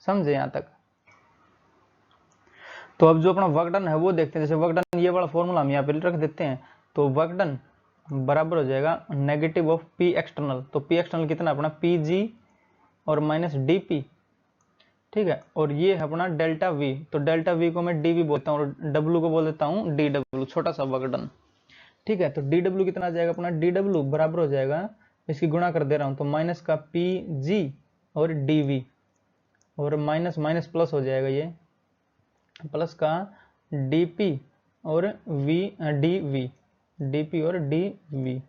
समझे यहाँ तक। तो अब जो अपना वर्क डन है वो देखते हैं। जैसे वर्क डन, ये वाला फॉर्मूला हम यहाँ पे रख देते हैं, तो वर्क डन बराबर हो जाएगा नेगेटिव ऑफ पी एक्सटर्नल, तो पी एक्सटर्नल कितना अपना पी जी और माइनस डी पी, ठीक है। और ये है अपना डेल्टा वी, तो डेल्टा वी को मैं डी वी बोलता हूँ, और डब्ल्यू को बोल देता हूँ डी डब्ल्यू, छोटा सा वर्क डन, ठीक है। तो डी डब्ल्यू कितना आ जाएगा अपना, डी डब्ल्यू बराबर हो जाएगा, इसकी गुणा कर दे रहा हूँ, तो माइनस का पी जी और डी वी, और माइनस माइनस प्लस हो जाएगा, ये प्लस का dp और v dv, dp और dv,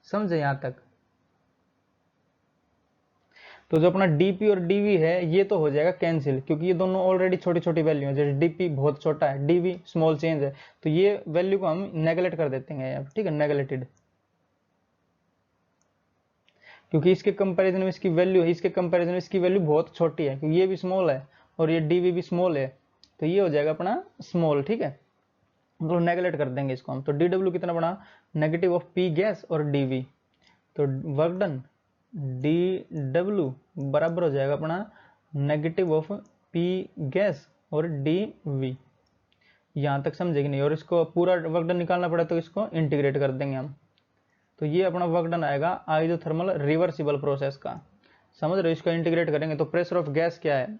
समझे यहाँ तक। तो जो अपना dp और dv है ये तो हो जाएगा कैंसिल, क्योंकि ये दोनों ऑलरेडी छोटी छोटी वैल्यू है, जैसे dp बहुत छोटा है, dv स्मॉल चेंज है, तो ये वैल्यू को हम नेगलेक्ट कर देते हैं यहाँ, ठीक है, नेगलेक्टेड, क्योंकि इसके कंपैरिजन में इसकी वैल्यू है, इसके कंपैरिजन में इसकी वैल्यू बहुत छोटी है, क्योंकि ये भी स्मॉल है और ये dv भी स्मॉल है, तो ये हो जाएगा अपना स्मॉल, ठीक है। तो नेगलेक्ट कर देंगे इसको हम। तो डी डब्ल्यू कितना बना, नेगेटिव ऑफ पी गैस और डी वी, तो वर्क डन डी डब्ल्यू बराबर हो जाएगा अपना नेगेटिव ऑफ पी गैस और डी वी, यहाँ तक समझेगी नहीं। और इसको पूरा वर्क डन निकालना पड़ा तो इसको इंटीग्रेट कर देंगे हम, तो ये अपना वर्क डन आएगा आइसोथर्मल रिवर्सिबल प्रोसेस का, समझ रहे हो। इसको इंटीग्रेट करेंगे तो प्रेशर ऑफ गैस क्या है,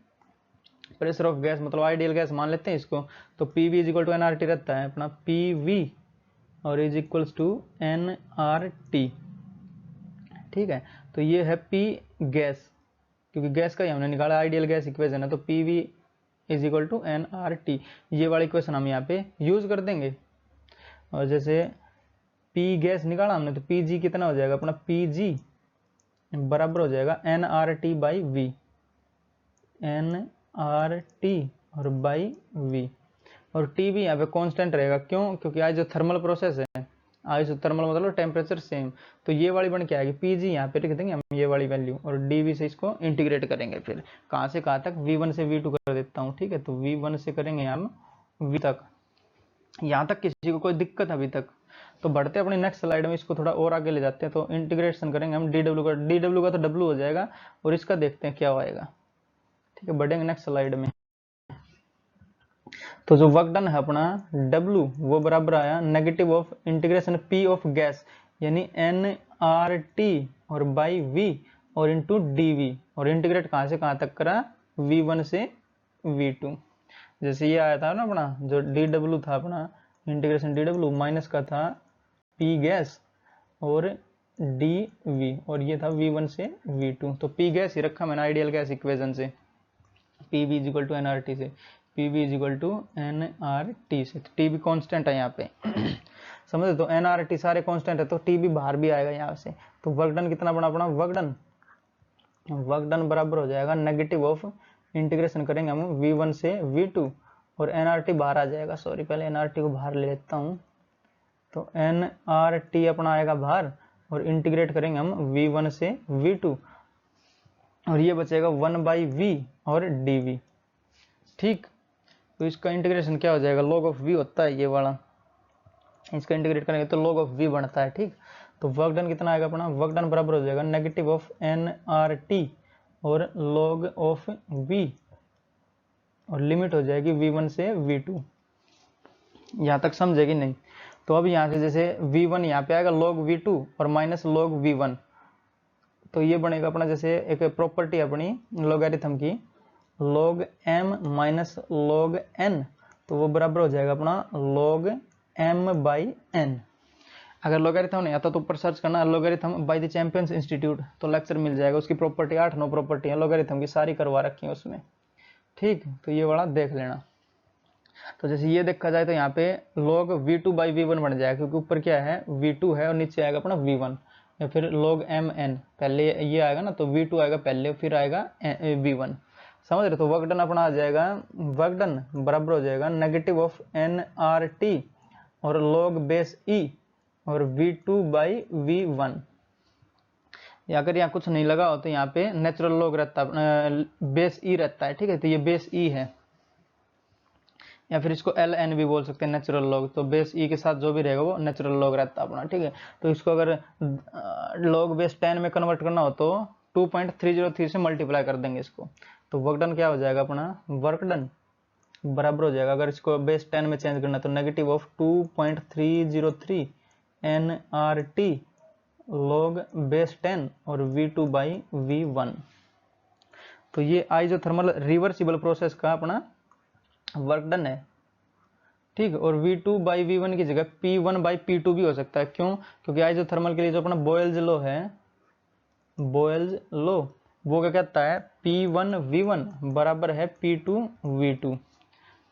प्रेशर ऑफ गैस मतलब आइडियल गैस मान लेते हैं इसको, तो P V is equal to N R T रहता है अपना, पी वी और is equals to N R T, ठीक है। तो ये है पी गैस, क्योंकि गैस का ही हमने निकाला, आइडियल गैस इक्वेशन है, तो P V is equal to N R T, ये वाला इक्वेशन हम यहाँ पे यूज कर देंगे। और जैसे पी गैस निकाला हमने, तो पी जी कितना हो जाएगा अपना, पी जी बराबर हो जाएगा N R T by V, N R T और बाई वी, और टी भी यहाँ पे कांस्टेंट रहेगा, क्यों, क्योंकि आज जो थर्मल प्रोसेस है, आज थर्मल मतलब टेम्परेचर सेम, तो ये वाली बन के आएगी पीजी, यहाँ पे लिख देंगे हम ये वाली वैल्यू, और डीवी से इसको इंटीग्रेट करेंगे, फिर कहाँ से कहाँ तक, v1 से v2 कर देता हूँ, ठीक है। तो v1 से करेंगे हम v तक, यहाँ तक किसी को कोई दिक्कत अभी तक, तो बढ़ते अपनी नेक्स्ट स्लाइड में इसको थोड़ा और आगे ले जाते हैं। तो इंटीग्रेशन करेंगे हम डी डब्ल्यू का तो डब्ल्यू हो जाएगा, और इसका देखते हैं क्या होएगा, ठीक है। बढ़ेंगे नेक्स्ट स्लाइड में। तो जो वर्क डन है अपना W वो बराबर आया negative of integration P of gas, यानी nRT और बाई V और इंटू DV, और इंटीग्रेट कहाँ से कहाँ तक करा, V1 से V2। जैसे ये आया था ना अपना जो DW था अपना इंटीग्रेशन DW माइनस का था P गैस और DV, और ये था V1 से V2, तो P गैस ही रखा मैंने आइडियल गैस इक्वेशन से, PV is equal to nRT से, PV is equal to nRT से, तो T भी कांस्टेंट है यहाँ पे समझे। तो nRT सारे कांस्टेंट है, तो T भी बाहर भी आएगा यहाँ से। तो वर्क डन कितना बना अपना, वर्क डन बराबर हो जाएगा नेगेटिव ऑफ इंटीग्रेशन करेंगे हम V1 से V2, और nRT बाहर आ जाएगा, सॉरी पहले nRT को बाहर ले लेता हूँ, तो nRT अपना आएगा बाहर, और इंटीग्रेट करेंगे हम V1 से V2, और ये बचेगा 1 बाई V और dV, ठीक। तो इसका इंटीग्रेशन क्या हो जाएगा, log ऑफ v होता है ये वाला, इसका इंटीग्रेट करेंगे तो log ऑफ v बनता है। ठीक, तो वर्क डन कितना आएगा अपना, वर्क डन बराबर हो जाएगा नेगेटिव ऑफ nRT और log ऑफ v और लिमिट हो जाएगी v1 से v2। यहाँ तक समझेगी नहीं। तो अब यहाँ से जैसे v1 यहाँ पे आएगा log v2 और माइनस log v1, तो ये बनेगा अपना जैसे एक प्रॉपर्टी अपनी लॉगरिथम की log m minus log n, तो वो बराबर हो जाएगा अपना log m बाई n। अगर लॉगरिथम नहीं आता तो ऊपर सर्च करना logarithm bye the champions institute, तो लेक्चर मिल जाएगा। उसकी प्रॉपर्टी 8-9 प्रॉपर्टी है लॉगरिथम की, सारी करवा रखी है उसमें। ठीक, तो ये वाला देख लेना। तो जैसे ये देखा जाए तो यहाँ पे log v2 बाई v1 बन जाएगा, क्योंकि ऊपर क्या है v2 है और नीचे आएगा अपना v1, या फिर log mn, पहले ये आएगा ना तो v2 आएगा पहले, फिर आएगा v1, समझ रहे। तो वर्क डन अपना आ जाएगा, वर्क डन बराबर हो जाएगा नेगेटिव ऑफ nRT और log बेस e और v2 बाई v1। अगर यहाँ कुछ नहीं लगा हो तो यहाँ पे नेचुरल लॉग रहता है, बेस ई रहता है। ठीक है, तो ये बेस ई है, या फिर इसको ln भी बोल सकते हैं, नेचुरल लॉग। तो बेस ई के साथ जो भी रहेगा वो नेचुरल लॉग रहता है अपना। ठीक है, तो इसको अगर लॉग बेस 10 में कन्वर्ट करना हो तो 2.303 से मल्टीप्लाई कर देंगे इसको। तो वर्क डन क्या हो जाएगा अपना, वर्क डन बराबर हो जाएगा, अगर इसको बेस 10 में चेंज करना तो negative of 2.303 nRT log base 10 और v2 बाई v1। तो ये आइसोथर्मल रिवर्सिबल प्रोसेस का अपना वर्क डन है। ठीक, और v2 बाई v1 की जगह p1 बाई p2 भी हो सकता है। क्यों, क्योंकि आइसोथर्मल के लिए जो अपना बॉयल्स लॉ है, बॉयल्स लॉ वो क्या कहता है, p1 v1 बराबर है p2 v2।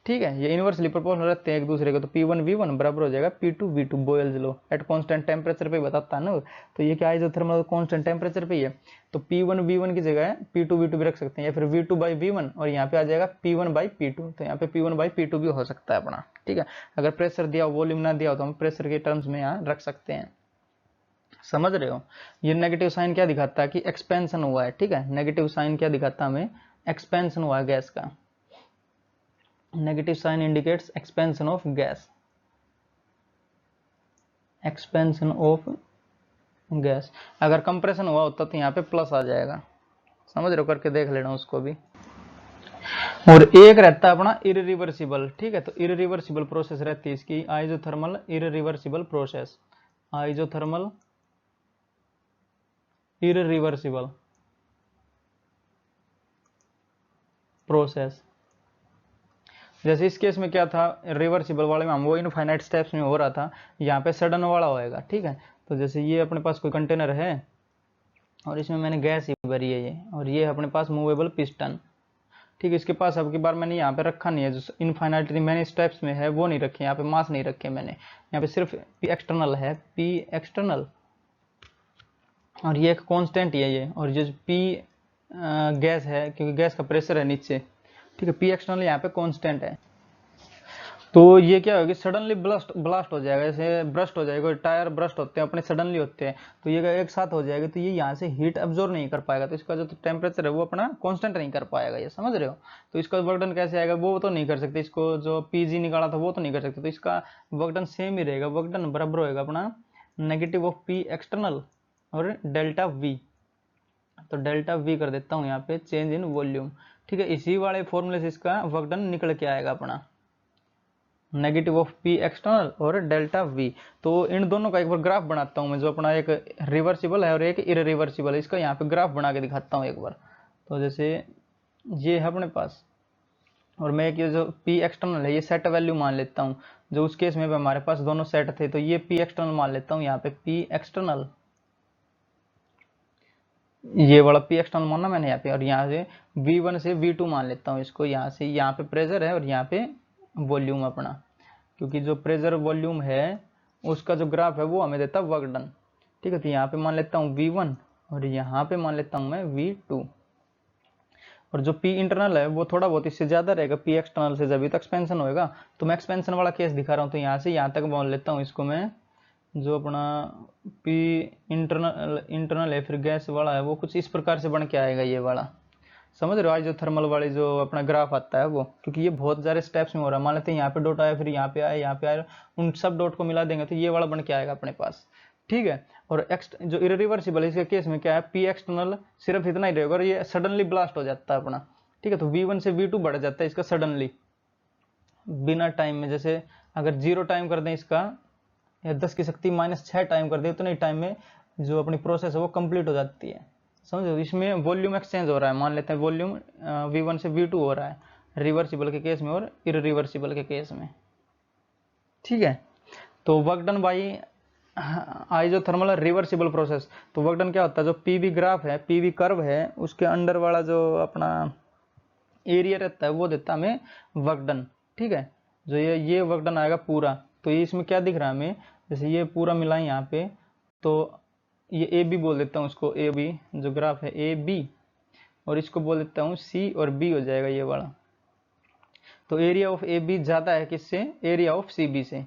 ठीक है, ये इनवर्सली प्रोपोर्शनल रहते हैं एक दूसरे को, तो p1 v1 बराबर हो जाएगा p2 v2, Boyle's law at constant temperature पे बताता है ना। तो ये क्या आइसोथर्मल कांस्टेंट टेम्परेचर पे ही है, तो p1 v1 की जगह p2 v2 भी रख सकते हैं, या फिर v2 बाई v1 और यहाँ पे आ जाएगा p1 बाई p2, तो यहाँ पे p1 बाई p2 भी हो सकता है अपना। ठीक है, अगर प्रेशर दिया हो, वॉल्यूम ना दिया हो, तो हम प्रेशर के टर्म्स में यहाँ रख सकते हैं। समझ रहे हो। ये नेगेटिव साइन क्या दिखाता है कि एक्सपेंशन हुआ है। ठीक है, नेगेटिव साइन क्या दिखाता है हमें, एक्सपेंशन हुआ है गैस का। Negative sign indicates expansion of gas, expansion of gas. अगर कंप्रेशन हुआ होता तो यहाँ पे प्लस आ जाएगा। समझ रहे हो, करके देख लेना उसको भी। और एक रहता है अपना इररिवर्सिबल। ठीक है, तो इररिवर्सिबल प्रोसेस रहती है इसकी isothermal irreversible process, isothermal irreversible process. जैसे इस केस में क्या था, रिवर्सिबल वाले में हम वो इनफाइनाइट स्टेप्स में हो रहा था, यहाँ पे सडन वाला होएगा। ठीक है, तो जैसे ये अपने पास कोई कंटेनर है और इसमें मैंने गैस ही भरी है ये, और ये अपने पास मूवेबल पिस्टन। ठीक है, इसके पास अब की बार मैंने यहाँ पे रखा नहीं है, जो इनफाइनाइट मैनी स्टेप्स में है वो नहीं रखे, यहाँ पे मास नहीं रखे मैंने, यहाँ पे सिर्फ पी एक्सटर्नल है, पी एक्सटर्नल, और ये एक कांस्टेंट ही है ये, और जो पी गैस है क्योंकि गैस का प्रेशर है नीचे। ठीक है, पी एक्सटर्नल यहाँ पे कांस्टेंट है। तो ये क्या होगी, सडनली ब्लास्ट हो जाएगा, जैसे ब्रस्ट हो जाएगा, टायर ब्रस्ट होते हैं अपने सडनली होते हैं, तो ये एक साथ हो जाएगा, तो ये यहाँ से हीट अब्जॉर्ब नहीं कर पाएगा, तो इसका जो टेम्परेचर है वो अपना कांस्टेंट नहीं कर पाएगा, ये समझ रहे हो। तो इसका वर्क डन कैसे आएगा, वो तो नहीं कर सकते, इसको जो पीजी निकाला था वो तो नहीं कर सकते, तो इसका वर्क डन सेम ही रहेगा। वर्क डन बराबर होगा अपना नेगेटिव ऑफ पी एक्सटर्नल और डेल्टा वी, तो डेल्टा वी कर देता हूँ यहाँ पे चेंज इन वॉल्यूम। ठीक है, इसी वाले फॉर्मूले से इसका वर्क डन निकल के आएगा अपना नेगेटिव ऑफ पी एक्सटर्नल और डेल्टा वी। तो इन दोनों का एक बार ग्राफ बनाता हूँ मैं, जो अपना एक रिवर्सिबल है और एक इररिवर्सिबल है, इसका यहाँ पे ग्राफ बना के दिखाता हूँ एक बार। तो जैसे ये है अपने पास, और मैं एक ये जो पी एक्सटर्नल है ये सेट वैल्यू मान लेता हूँ, जो उस केस में हमारे पास दोनों सेट थे, तो ये पी एक्सटर्नल मान लेता हूँ यहाँ पे, पी एक्सटर्नल, ये वाला पी एक्सटर्नल माना मैंने यहाँ पे, और यहाँ से V1 से V2 मान लेता हूँ इसको, यहाँ से यहाँ पे प्रेशर है और यहाँ पे वॉल्यूम अपना, क्योंकि जो प्रेशर वॉल्यूम है उसका जो ग्राफ है वो हमें देता है वर्क डन। ठीक है, तो यहाँ पे मान लेता हूँ V1 और यहाँ पे मान लेता हूँ मैं V2, और जो P इंटरनल है वो थोड़ा बहुत इससे ज्यादा रहेगा P एक्सटर्नल से, जब भी तक एक्सपेंशन होएगा। तो मैं एक्सपेंशन वाला केस दिखा रहा हूँ, तो यहाँ से यहाँ तक मान लेता हूँ इसको मैं, जो अपना P इंटरनल है फिर गैस वाला है वो कुछ इस प्रकार से बन के आएगा ये वाला। समझ रहे हो, आइसोथर्मल वाली जो अपना ग्राफ आता है वो, क्योंकि ये बहुत सारे स्टेप्स में हो रहा है। मान लेते हैं यहाँ पे डॉट आया, फिर यहाँ पे आया, यहाँ पे आया, उन सब डॉट को मिला देंगे तो ये वाला बन के आएगा अपने पास। ठीक है, और जो इरिवर्सिबल है इसके केस में क्या है, पी एक्सटर्नल सिर्फ इतना ही रहेगा और ये सडनली ब्लास्ट हो जाता है अपना। ठीक है, तो V1 से V2 बढ़ जाता है इसका सडनली, बिना टाइम में। जैसे अगर 0 टाइम कर दें इसका, या 10 की शक्ति -6 टाइम कर दें, उतने ही टाइम में जो अपनी प्रोसेस है वो कंप्लीट हो जाती है। समझो, इसमें वॉल्यूम एक्सचेंज हो रहा है। मान लेते हैं वॉल्यूम V1 से V2 हो रहा है रिवर्सिबल के केस में और इरिवर्सिबल के केस में। ठीक है, तो work done by isothermal reversible process. तो वर्क डन क्या होता है, जो पीवी ग्राफ है, पीवी कर्व है, उसके अंडर वाला जो अपना एरिया रहता है वो देता है हमें वर्क डन। ठीक है, जो ये वर्क डन आएगा पूरा। तो ये इसमें क्या दिख रहा है हमें, जैसे ये पूरा मिलाएं यहाँ पे, तो ये ए बी बोल देता हूँ इसको, ए बी जो ग्राफ है ए बी, और इसको बोल देता हूँ सी और बी हो जाएगा ये वाला। तो एरिया ऑफ ए बी ज़्यादा है किससे, एरिया ऑफ सी बी से।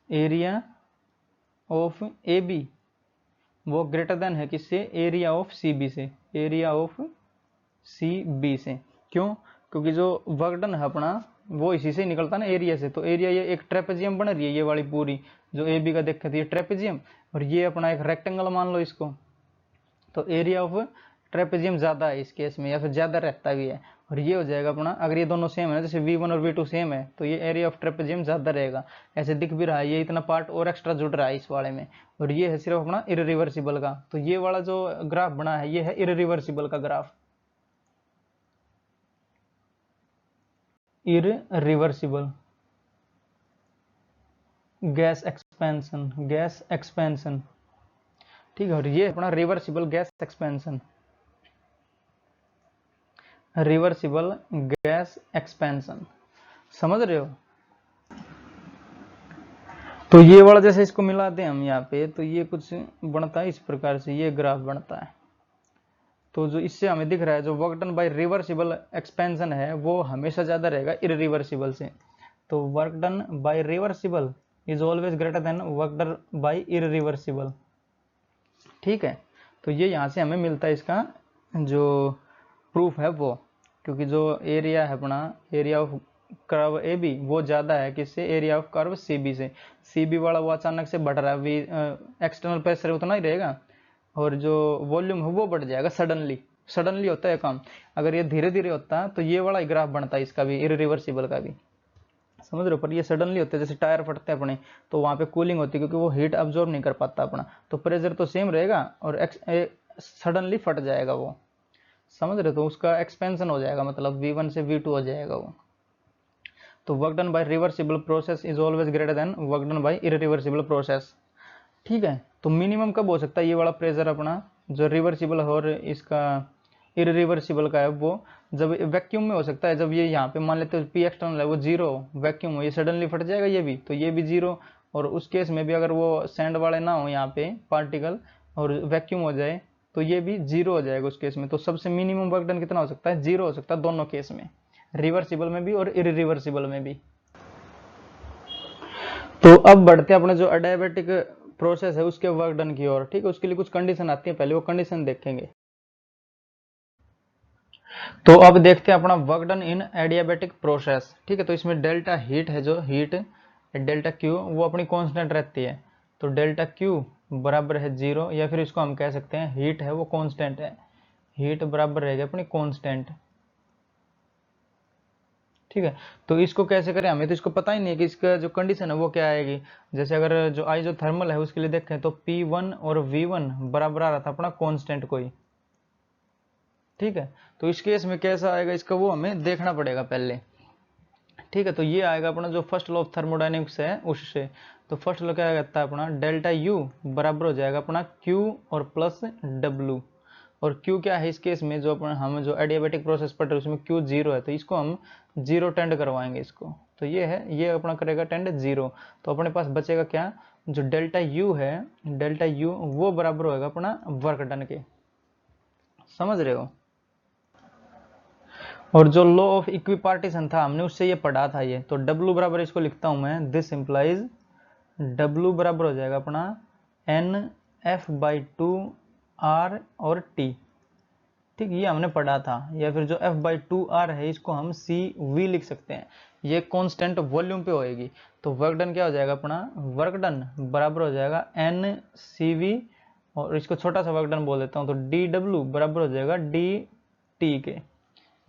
एरिया ऑफ ए बी वो ग्रेटर देन है किससे, एरिया ऑफ सी बी से, एरिया ऑफ सी बी से। क्यों, क्योंकि जो वर्क डन है अपना वो इसी से निकलता है ना, एरिया से। तो एरिया ये एक ट्रेपेजियम बन रही है ये वाली पूरी, जो ए बी का देखे थे ये ट्रेपेजियम, और ये अपना एक रेक्टेंगल मान लो इसको। तो एरिया ऑफ ट्रेपेजियम ज़्यादा है इस केस में, या फिर ज़्यादा रहता भी है, और ये हो जाएगा अपना, अगर ये दोनों सेम है, जैसे V1 और V2 सेम है, तो ये एरिया ऑफ ट्रेपेजियम ज़्यादा रहेगा। ऐसे दिख भी रहा है, ये इतना पार्ट और एक्स्ट्रा जुड़ रहा है इस वाले में, और ये है सिर्फ अपना इरिवर्सिबल का। तो ये वाला जो ग्राफ बना है ये है इरिवर्सिबल का graph, irreversible gas expansion, gas expansion. ठीक है, और ये अपना reversible gas expansion, reversible gas expansion. समझ रहे हो, तो ये वाला जैसे इसको मिलाते हैं हम यहाँ पे, तो ये कुछ बनता है इस प्रकार से, ये ग्राफ बनता है। तो जो इससे हमें दिख रहा है, जो work done by reversible expansion है वो हमेशा ज़्यादा रहेगा इरिवर्सिबल से। तो work done by reversible is always greater than work done by irreversible. ठीक है, तो ये यहाँ से हमें मिलता है इसका जो प्रूफ है वो, क्योंकि जो एरिया है अपना, area of curve A B वो ज़्यादा है किससे, area of curve C B से। सी बी वाला वो अचानक से बढ़ रहा है, वी एक्सटर्नल प्रेशर उतना ही रहेगा, और जो वॉल्यूम है वो बढ़ जाएगा सडनली। सडनली होता है काम, अगर ये धीरे धीरे होता है तो ये वाला ग्राफ बनता है इसका भी, इरिवर्सिबल का भी। समझ रहे हो, पर ये सडनली होते हैं, जैसे टायर फटते हैं अपने, तो वहाँ पे कूलिंग होती है क्योंकि वो हीट अब्जॉर्ब नहीं कर पाता अपना, तो प्रेशर तो सेम रहेगा और सडनली फट जाएगा वो। समझ रहे हो, तो उसका एक्सपेंशन हो जाएगा, मतलब V1 से V2 हो जाएगा वो। तो work done by reversible process is always greater than work done by irreversible process. ठीक है, तो मिनिमम कब हो सकता है ये वाला प्रेशर अपना, जो रिवर्सिबल और इसका इरिवर्सिबल का है, वो जब वैक्यूम में हो सकता है। जब ये यहाँ पे मान लेते हैं पी एक्सटर्नल है वो 0 वैक्यूम हो, ये सडनली फट जाएगा ये भी, तो ये भी 0। और उस केस में भी अगर वो सैंड वाले ना हो यहाँ पे पार्टिकल और वैक्यूम हो जाए तो ये भी 0 हो जाएगा उस केस में। तो सबसे मिनिमम वर्क डन कितना हो सकता है, 0 हो सकता है दोनों केस में, रिवर्सिबल में भी और इरिवर्सिबल में भी। तो अब बढ़ते हैं अपने जो एडियाबैटिक प्रोसेस है उसके वर्क डन की ओर। ठीक है, उसके लिए कुछ कंडीशन आती है, पहले वो कंडीशन देखेंगे। तो अब देखते हैं अपना वर्क डन इन एडियाबैटिक प्रोसेस। ठीक है, तो इसमें डेल्टा हीट है, जो हीट डेल्टा क्यू वो अपनी कांस्टेंट रहती है। तो डेल्टा क्यू बराबर है 0, या फिर इसको हम कह सकते हैं हीट है वो कांस्टेंट है, हीट बराबर रहेगी अपनी कांस्टेंट। ठीक है, तो इसको कैसे करें, हमें तो इसको पता ही नहीं है कि इसका जो कंडीशन है वो क्या आएगी। जैसे अगर जो आइसोथर्मल है उसके लिए देखें तो P1 और V1 बराबर आ रहा था अपना कांस्टेंट कोई। ठीक है, तो इस केस में कैसा आएगा इसका वो हमें देखना पड़ेगा पहले। ठीक है, तो ये आएगा अपना जो फर्स्ट लॉ ऑफ थर्मोडायनेमिक्स है उससे। तो फर्स्ट लॉ क्या कहता है अपना, डेल्टा यू बराबर हो जाएगा अपना क्यू और प्लस डब्लू। और Q क्या है इस केस में, जो अपन हम जो एडियाबैटिक प्रोसेस पढ़ रहे हैं उसमें Q 0 है, तो इसको हम 0 टेंड करवाएंगे इसको। तो ये है, ये अपना करेगा टेंड 0। तो अपने पास बचेगा क्या, जो डेल्टा U है, डेल्टा U वो बराबर होगा अपना वर्क डन के। समझ रहे हो, और जो लॉ ऑफ इक्विपार्टीशन था हमने उससे ये पढ़ा था ये। तो W बराबर इसको लिखता हूं मैं, दिस इंप्लाइज W बराबर हो जाएगा अपना NF/2 R और T। ठीक, ये हमने पढ़ा था। या फिर जो F/2R है इसको हम CV लिख सकते हैं, ये कांस्टेंट वॉल्यूम पे होएगी। तो वर्क डन क्या हो जाएगा अपना, वर्क डन बराबर हो जाएगा NCV, और इसको छोटा सा वर्क डन बोल देता हूँ, तो DW बराबर हो जाएगा DT के।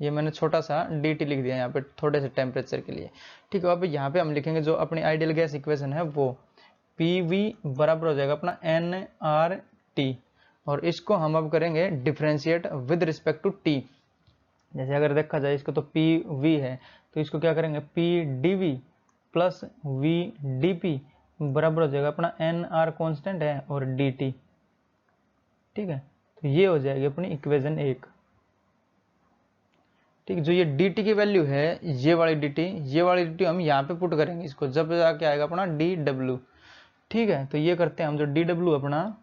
ये मैंने छोटा सा DT लिख दिया यहाँ पे थोड़े से टेम्परेचर के लिए। ठीक है, अब यहाँ पे हम लिखेंगे जो अपनी आइडियल गैस इक्वेशन है वो PV बराबर हो जाएगा अपना nRT, और इसको हम अब करेंगे differentiate with respect to T। जैसे अगर देखा जाए इसको तो PV है, तो इसको क्या करेंगे PdV प्लस VdP बराबर हो जाएगा अपना NR कांस्टेंट है और DT। ठीक है, तो ये हो जाएगी अपनी इक्वेशन 1। ठीक, जो ये dt की वैल्यू है, ये वाली dt हम यहाँ पे पुट करेंगे इसको, जब जाके आएगा अपना dw। ठीक है, तो ये करते हैं हम जो dw अपना,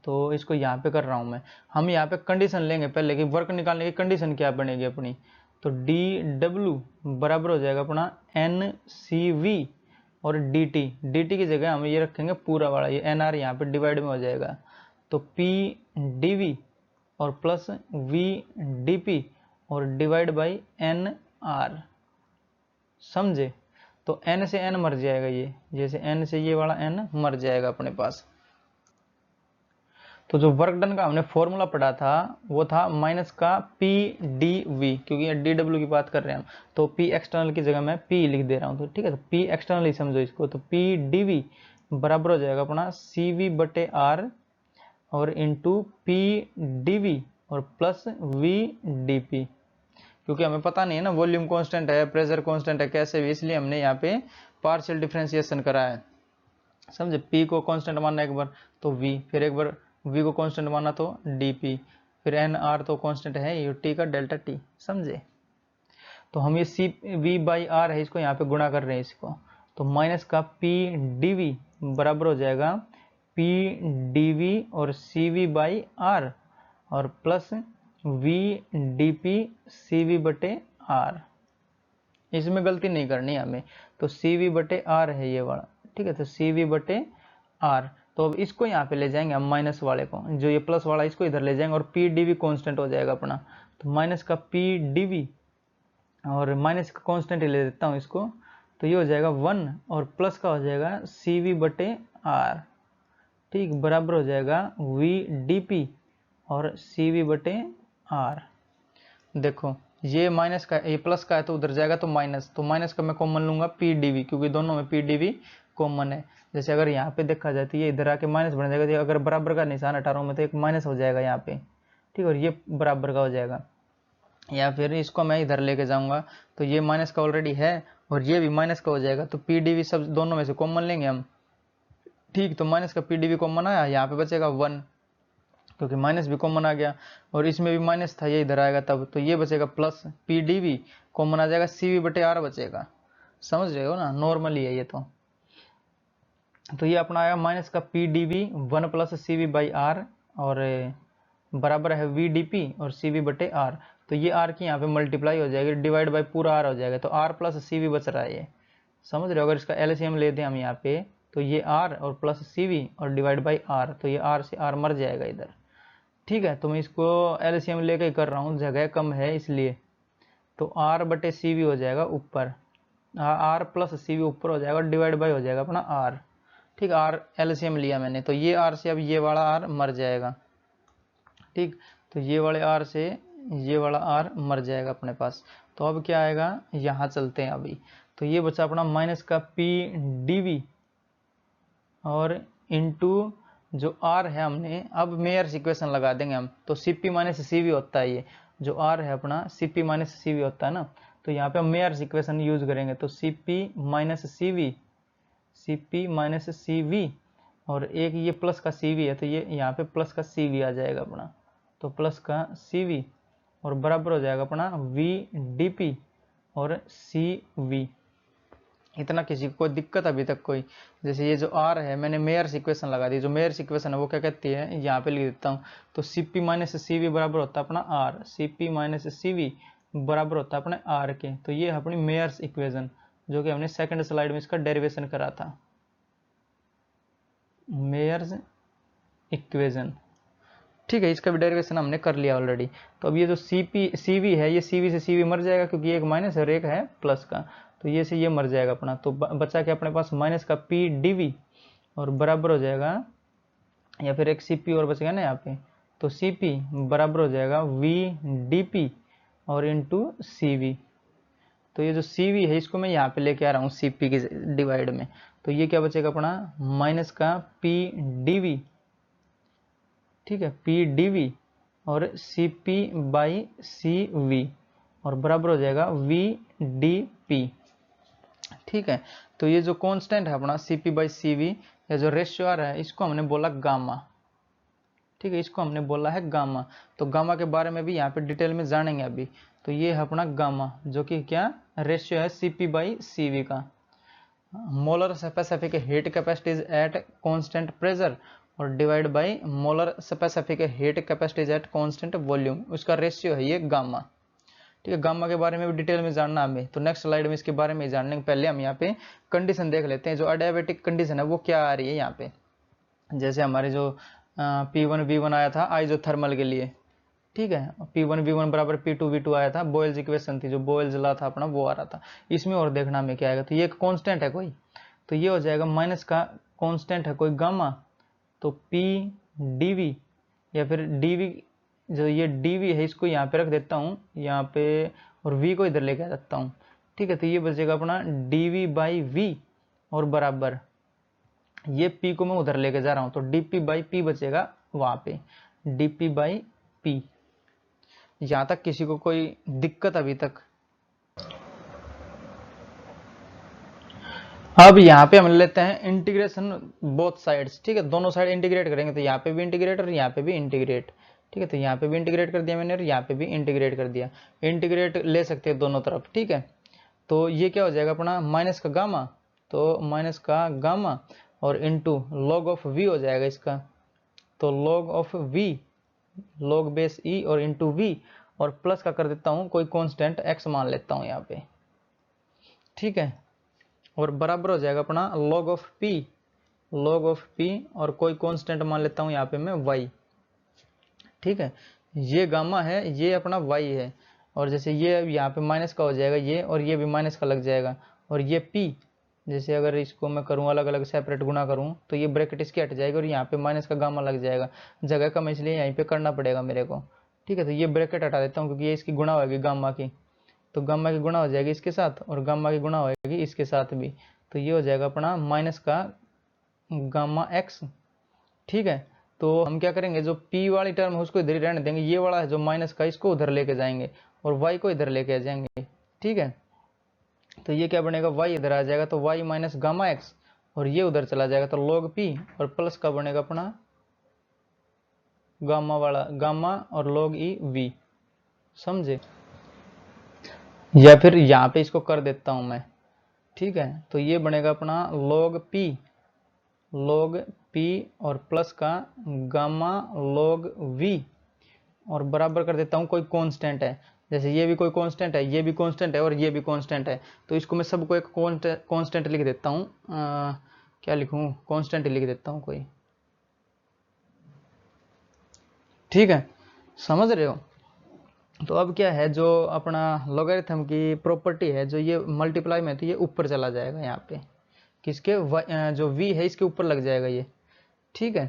तो इसको यहाँ पे कर रहा हूँ मैं। हम यहाँ पे कंडीशन लेंगे पहले कि वर्क निकालने की कंडीशन क्या बनेगी अपनी, तो dw बराबर हो जाएगा अपना NCV और dt की जगह हम ये रखेंगे पूरा वाला, ये NR यहाँ पे डिवाइड में हो जाएगा, तो PdV और प्लस VdP और डिवाइड बाई NR। समझे, तो n से n मर जाएगा, ये जैसे n से ये वाला n मर जाएगा अपने पास। तो जो वर्क डन का हमने फॉर्मूला पढ़ा था वो था माइनस का PdV, क्योंकि ये DW की बात कर रहे हैं हम, तो P एक्सटर्नल की जगह मैं P लिख दे रहा हूँ। तो ठीक है, तो P एक्सटर्नल ही समझो इसको, तो PdV बराबर हो जाएगा अपना CV/R और इंटू PdV और प्लस VdP, क्योंकि हमें पता नहीं है ना वॉल्यूम कांस्टेंट है, प्रेशर कांस्टेंट है, कैसे भी, इसलिए हमने यहाँ पे पार्शियल डिफरेंशिएशन करा है। समझे, P को कांस्टेंट मानना एक बार तो V, फिर एक बार V को कांस्टेंट माना तो DP, फिर NR तो कांस्टेंट है UT का डेल्टा T। समझे, तो हम ये CV/R है इसको यहाँ पे गुणा कर रहे हैं इसको, तो माइनस का PdV बराबर हो जाएगा PdV और CV/R और प्लस VdP CV/R। इसमें गलती नहीं करनी हमें, तो CV/R है ये वाला। ठीक है, तो CV/R, तो अब इसको यहाँ पे ले जाएंगे हम माइनस वाले को, जो ये प्लस वाला इसको इधर ले जाएंगे और PdV कांस्टेंट हो जाएगा अपना, तो माइनस का PdV और माइनस का कांस्टेंट ले देता हूँ इसको, तो ये हो जाएगा 1 और प्लस का हो जाएगा CV/R। ठीक, बराबर हो जाएगा VdP और CV/R। देखो ये माइनस का, ये प्लस का है तो उधर जाएगा तो माइनस का मैं कॉमन लूंगा PdV, क्योंकि दोनों में PdV कॉमन है। जैसे अगर यहाँ पे देखा जाए तो ये इधर आके माइनस बन जाएगा, तो अगर बराबर का निशान हटा रहा हूँ मैं तो एक माइनस हो जाएगा यहाँ पे। ठीक, और ये बराबर का हो जाएगा, या फिर इसको मैं इधर लेके जाऊंगा तो ये माइनस का ऑलरेडी है और ये भी माइनस का हो जाएगा, तो PdV सब दोनों में से कॉमन लेंगे हम। ठीक, तो माइनस का PdV कॉमन आया, यहाँ पे बचेगा 1, क्योंकि माइनस भी कॉमन आ गया और इसमें भी माइनस था, ये इधर आएगा तब, तो ये बचेगा प्लस PdV कॉमन आ जाएगा, CV/R बचेगा। समझ रहे हो ना, नॉर्मली है ये। तो ये अपना आया माइनस का PdV 1 प्लस CV/R और बराबर है VdP और CV/R। तो ये R की यहाँ पे मल्टीप्लाई हो जाएगी, डिवाइड बाई पूरा R हो जाएगा, तो R प्लस CV बच रहा है ये। समझ रहे हो, अगर इसका LCM लेते हैं हम यहाँ पे, तो ये R और प्लस CV और डिवाइड बाई R, तो ये R से R मर जाएगा इधर। ठीक है, तो मैं इसको LCM लेके ही कर रहा हूँ, जगह कम है इसलिए, तो R/CV हो जाएगा ऊपर, R प्लस CV ऊपर हो जाएगा, डिवाइड बाई हो जाएगा अपना R। ठीक, R LCM लिया मैंने, तो ये R से अब ये वाला R मर जाएगा। ठीक, तो ये वाले R से ये वाला R मर जाएगा अपने पास। तो अब क्या आएगा, यहाँ चलते हैं अभी, तो ये बचा अपना माइनस का PdV और इंटू जो R है हमने, अब मेयर्स इक्वेशन लगा देंगे हम, तो Cp माइनस CV होता है, ये जो R है अपना Cp माइनस CV होता है ना, तो यहाँ पे हम मेयर्स इक्वेशन यूज करेंगे, तो Cp माइनस CV और एक ये प्लस का CV है, तो ये यहाँ पे प्लस का CV आ जाएगा अपना, तो प्लस का CV और बराबर हो जाएगा अपना VdP और CV। इतना किसी को कोई दिक्कत अभी तक कोई, जैसे ये जो R है मैंने मेयर्स इक्वेशन लगा दी, जो मेयर्स इक्वेशन है वो क्या कहती है, यहाँ पे लिख देता हूँ, तो Cp माइनस CV बराबर होता है अपना R, Cp माइनस CV बराबर होता है अपने R के। तो ये है अपनी मेयर्स इक्वेशन, जो कि हमने सेकंड स्लाइड में इसका डेरिवेशन करा था, मेयर्स इक्वेशन। ठीक है, इसका भी डेरिवेशन हमने कर लिया ऑलरेडी। तो अब ये जो सीवी है, ये सीवी से सीवी मर जाएगा क्योंकि एक माइनस और एक है प्लस का, तो ये से ये मर जाएगा अपना। तो बचा के अपने पास माइनस का पी डीवी और बराबर हो जाएगा, या फिर एक सीपी और बचेगा ना यहाँ पे, तो सीपी बराबर हो जाएगा वी डीपी और इंटू सीवी। तो ये जो सीवी है इसको मैं यहाँ पे लेके आ रहा हूँ सीपी के डिवाइड में, तो ये क्या बचेगा अपना माइनस का पी डीवी, ठीक है, पी डीवी और C P by C V और बराबर हो जाएगा वी डी पी। ठीक है, तो ये जो कांस्टेंट है अपना C P by C V, या जो रेशियो आ रहा है, इसको हमने बोला गामा। ठीक है, इसको हमने बोला है गामा। तो गामा के बारे में भी यहाँ पे डिटेल में जानेंगे अभी। तो ये है अपना गामा, जो कि क्या रेशियो है C P by C V का। Molar specific heat capacities at constant pressure और divide by molar specific heat capacities at constant volume, उसका रेशियो है ये गामा। ठीक है, गामा के बारे में भी डिटेल में जानना हमें, तो नेक्स्ट स्लाइड में इसके बारे में जानने के पहले हम यहाँ पे कंडीशन देख लेते हैं। जो अडियाबेटिक कंडीशन है वो क्या आ रही है यहाँ पे। जैसे हमारे जो P1 V1 आया था आइजोथर्मल के लिए, ठीक है, P1 V1 बराबर P2 V2 आया था, बोयल्स इक्वेशन थी, जो बोयल्स ला था अपना वो आ रहा था। इसमें और देखना हमें क्या आएगा, तो ये एक कांस्टेंट है कोई, तो ये हो जाएगा माइनस का कांस्टेंट है कोई गामा, तो P dV या फिर dV, जो ये dV है इसको यहाँ पे रख देता हूँ यहाँ पे, और V को इधर लेके आ जाता हूँ। ठीक है, तो ये बचेगा अपना dV बाई V और बराबर ये P को मैं उधर लेके जा रहा हूँ, तो dP बाई P बचेगा वहां पे, dP बाई P। यहां तक किसी को कोई दिक्कत अभी तक? अब यहाँ पे हम लेते हैं इंटीग्रेशन बोथ साइड्स। ठीक है, दोनों साइड इंटीग्रेट करेंगे, तो यहाँ पे भी इंटीग्रेट और यहाँ पे भी इंटीग्रेट। ठीक है, तो यहाँ पे भी इंटीग्रेट कर दिया मैंने और यहाँ पे भी इंटीग्रेट कर दिया। इंटीग्रेट ले सकते हैं दोनों तरफ। ठीक है, तो ये क्या हो जाएगा अपना माइनस का गामा, तो माइनस का गामा और इंटू लॉग ऑफ वी हो जाएगा इसका, तो log of V, log base E और इंटू वी और प्लस का कर देता हूँ कोई कॉन्स्टेंट एक्स मान लेता हूँ यहाँ पे। ठीक है, और बराबर हो जाएगा अपना log of p, log of p और कोई कांस्टेंट मान लेता हूं यहाँ पे मैं y। ठीक है, ये गामा है, ये अपना y है, और जैसे ये यहाँ पे माइनस का हो जाएगा ये, और ये भी माइनस का लग जाएगा, और ये p, जैसे अगर इसको मैं करूँ अलग अलग सेपरेट गुना करूँ तो ये ब्रैकेट इसकी हट जाएगी और यहाँ पे माइनस का गामा लग जाएगा, जगह कम इसलिए यहीं पे करना पड़ेगा मेरे को। ठीक है, तो ये ब्रैकेट हटा देता हूँ क्योंकि ये इसकी गुणा होगी गामा की, तो गामा की गुणा हो जाएगी इसके साथ और गामा की गुणा होगी इसके साथ भी, तो ये हो जाएगा अपना माइनस का गामा एक्स। ठीक है, तो हम क्या करेंगे, जो p वाली टर्म है उसको इधर ही रहने देंगे, ये वाला है जो माइनस का इसको उधर लेके जाएंगे और y को इधर लेके आ जाएंगे। ठीक है, तो ये क्या बनेगा, y इधर आ जाएगा तो y माइनस गामा एक्स और ये उधर चला जाएगा तो log p और प्लस का बनेगा अपना गामा वाला गामा और log e v। समझे? या फिर यहाँ पे इसको कर देता हूं मैं। ठीक है, तो ये बनेगा अपना log p और प्लस का गामा log v और बराबर कर देता हूँ कोई कांस्टेंट है, जैसे ये भी कोई कांस्टेंट है, ये भी कांस्टेंट है और ये भी कांस्टेंट है, तो इसको मैं सबको एक कांस्टेंट लिख देता हूँ। क्या लिखूँ, कांस्टेंट लिख देता हूँ कोई। ठीक है, समझ रहे हो? तो अब क्या है, जो अपना लॉगरिथम की प्रॉपर्टी है, जो ये मल्टीप्लाई में तो ये ऊपर चला जाएगा यहाँ पे, किसके जो v है इसके ऊपर लग जाएगा ये। ठीक है,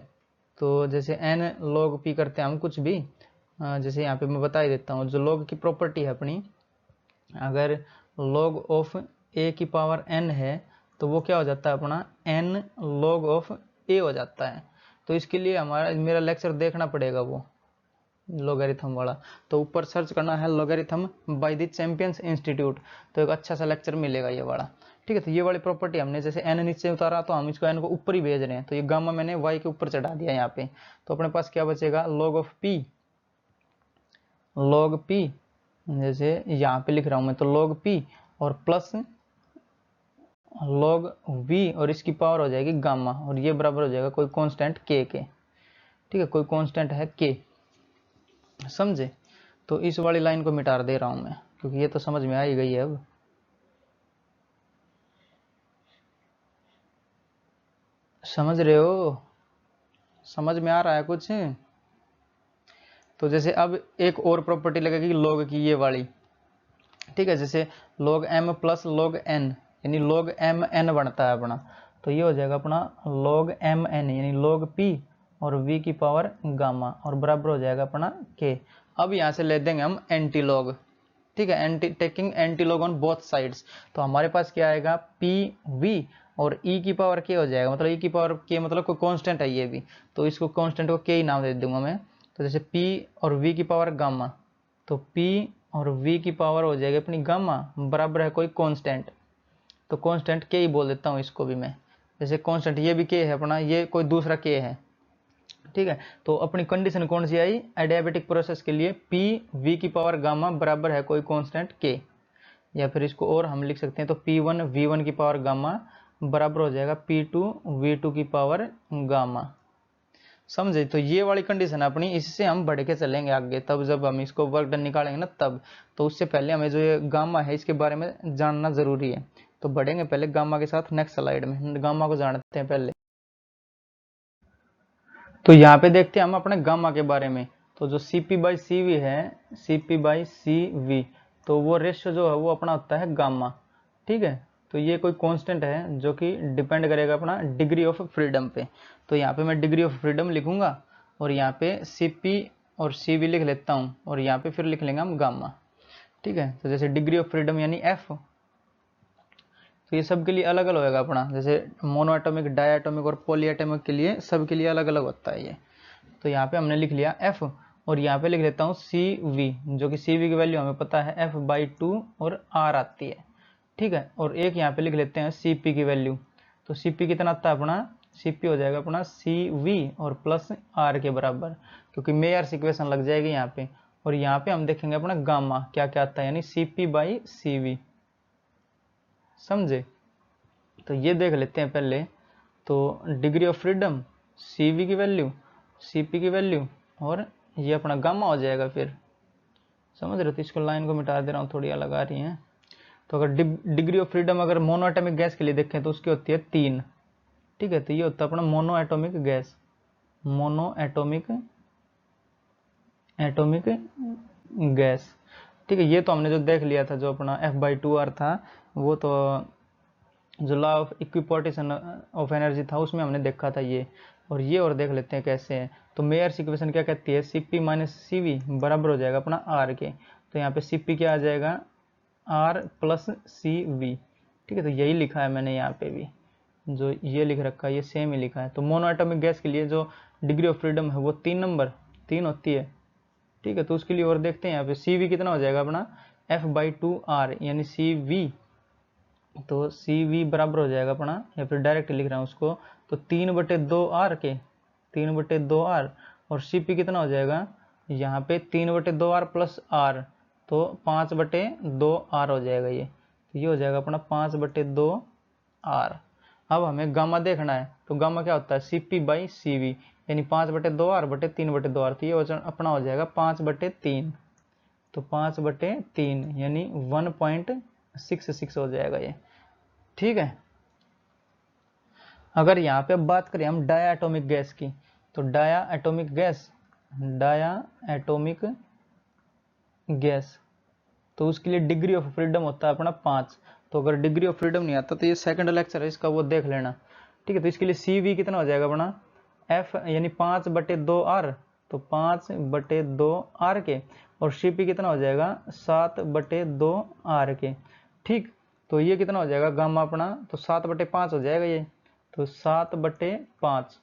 तो जैसे n log p करते हैं हम कुछ भी, जैसे यहाँ पे मैं बता ही देता हूँ, जो log की प्रॉपर्टी है अपनी, अगर log ऑफ a की पावर n है तो वो क्या हो जाता है अपना n log ऑफ a हो जाता है। तो इसके लिए हमारा मेरा लेक्चर देखना पड़ेगा वो लॉगरिथम वाला, तो ऊपर सर्च करना है logarithm bye the champions institute, तो एक अच्छा सा लेक्चर मिलेगा ये वाला। ठीक है, तो ये वाली प्रॉपर्टी हमने जैसे n नीचे उतारा तो हम इसको n को ऊपर ही भेज रहे हैं, तो ये गामा मैंने y के ऊपर चढ़ा दिया यहाँ पे, तो अपने पास क्या बचेगा log of p, log p, जैसे यहाँ पे लिख रहा हूँ मैं, तो log p और प्लस log v और इसकी पावर हो जाएगी गामा और ये बराबर हो जाएगा कोई कांस्टेंट k के। ठीक है, कोई कांस्टेंट है k। समझे? तो इस वाली लाइन को मिटा दे रहा हूं मैं क्योंकि ये तो समझ में आ ही गई है। अब समझ रहे हो? समझ में आ रहा है कुछ? तो जैसे अब एक और प्रॉपर्टी लगेगी लॉग की, ये वाली, ठीक है। जैसे log m plus log n, यानी log m n बनता है अपना, तो ये हो जाएगा अपना log m n यानी log p और v की पावर गामा और बराबर हो जाएगा अपना k। अब यहाँ से ले देंगे हम एंटी लॉग, ठीक है, anti taking anti log on both sides. तो हमारे पास क्या आएगा, पी वी और e की पावर k हो जाएगा, मतलब e की पावर k मतलब कोई कांस्टेंट है ये भी, तो इसको कांस्टेंट को k ही नाम दे दूंगा मैं। तो जैसे p और v की पावर गामा, तो p और v की पावर हो जाएगी अपनी गामा बराबर है कोई कांस्टेंट, तो कांस्टेंट k ही बोल देता हूँ इसको भी मैं। जैसे कांस्टेंट ये भी k है अपना, ये कोई दूसरा k है, ठीक है। तो अपनी कंडीशन कौन सी आई, एडियाबेटिक प्रोसेस के लिए p v की पावर गामा बराबर है कोई कांस्टेंट k, या फिर इसको और हम लिख सकते हैं, तो p1 v1 की पावर गामा बराबर हो जाएगा p2 v2 की पावर गामा। समझे, तो ये वाली कंडीशन है अपनी, इससे हम बढ़ के चलेंगे आगे, तब जब हम इसको वर्क डन निकालेंगे ना तब। तो उससे पहले हमें जो ये गामा है इसके बारे में जानना जरूरी है, तो बढ़ेंगे पहले गामा के साथ नेक्स्ट स्लाइड में, गामा को जानते हैं पहले। तो यहाँ पे देखते हैं हम अपने गामा के बारे में। तो जो CP/CV है, CP/CV, तो वो रेशियो जो है वो अपना होता है गामा, ठीक है। तो ये कोई कांस्टेंट है जो कि डिपेंड करेगा अपना डिग्री ऑफ फ्रीडम पे। तो यहाँ पे मैं डिग्री ऑफ फ्रीडम लिखूंगा और यहाँ पे CP और CV लिख लेता हूँ और यहाँ पे फिर लिख लेंगे हम गामा, ठीक है। तो जैसे डिग्री ऑफ फ्रीडम यानी F, तो ये सब के लिए अलग अलग होगा अपना, जैसे मोनोएटॉमिक, डायटॉमिक और पॉलीएटॉमिक के लिए सब के लिए अलग अलग होता है ये। तो यहाँ पे हमने लिख लिया F और यहाँ पे लिख लेता हूँ CV, जो कि CV की वैल्यू हमें पता है F/2 और R आती है, ठीक है। और एक यहाँ पे लिख लेते हैं CP की वैल्यू, तो CP कितना आता है अपना, CP हो जाएगा अपना CV और प्लस R के बराबर, क्योंकि मेयर्स इक्वेशन लग जाएगी यहाँ पे। और यहाँ पे हम देखेंगे अपना गामा क्या क्या आता है, यानी CP/CV, समझे। तो ये देख लेते हैं पहले, तो डिग्री ऑफ फ्रीडम, CV की वैल्यू, CP की वैल्यू और ये अपना गामा हो जाएगा फिर, समझ रहे हो। तो इसको लाइन को मिटा दे रहा हूँ, थोड़ी अलग आ रही है। तो अगर डिग्री ऑफ फ्रीडम अगर मोनो एटॉमिक गैस के लिए देखें तो उसकी होती है 3, ठीक है। तो ये होता है अपना mono atomic gas, mono atomic gas, ठीक है। ये तो हमने जो देख लिया था, जो अपना F/2R था, वो तो जो लॉ ऑफ इक्विपोर्टेशन ऑफ एनर्जी था उसमें हमने देखा था ये। और ये और देख लेते हैं कैसे है। तो मेयर्स इक्वेशन क्या कहती है, CP-CV बराबर हो जाएगा अपना R के। तो यहाँ पे CP क्या आ जाएगा, R प्लस CV, ठीक है। तो यही लिखा है मैंने यहाँ पे भी, जो ये लिख रखा है ये सेम ही लिखा है। तो मोनो एटॉमिक गैस के लिए जो डिग्री ऑफ फ्रीडम है वो 3 नंबर 3 होती है, ठीक है। तो उसके लिए और देखते हैं यहाँ पे CV कितना हो जाएगा अपना F/2R यानी CV, तो CV बराबर हो जाएगा अपना, या फिर डायरेक्ट लिख रहा हूँ उसको, तो 3/2R के 3/2R और CP कितना हो जाएगा यहाँ पे 3/2R प्लस R, तो 5/2R हो जाएगा ये। तो ये हो जाएगा अपना 5/2R। अब हमें गामा देखना है, तो गामा क्या होता है, CP/CV यानी 5/2R/3/2R, तो ये अपना हो जाएगा 5/3, तो 5/3 यानी 1.66 हो जाएगा ये, ठीक है। अगर यहाँ पे बात करें हम डाया एटॉमिक गैस की, तो डाया एटॉमिक गैस, तो उसके लिए डिग्री ऑफ फ्रीडम होता है अपना 5। तो अगर डिग्री ऑफ फ्रीडम नहीं आता तो ये सेकंड लेक्चर है इसका, वो देख लेना, ठीक है। तो इसके लिए CV कितना हो जाएगा अपना F यानी 5/2R, तो 5/2R के, और CP कितना हो जाएगा 7/2R के, ठीक। तो ये कितना हो जाएगा गामा अपना, तो 7/5 हो जाएगा ये, तो 7/5,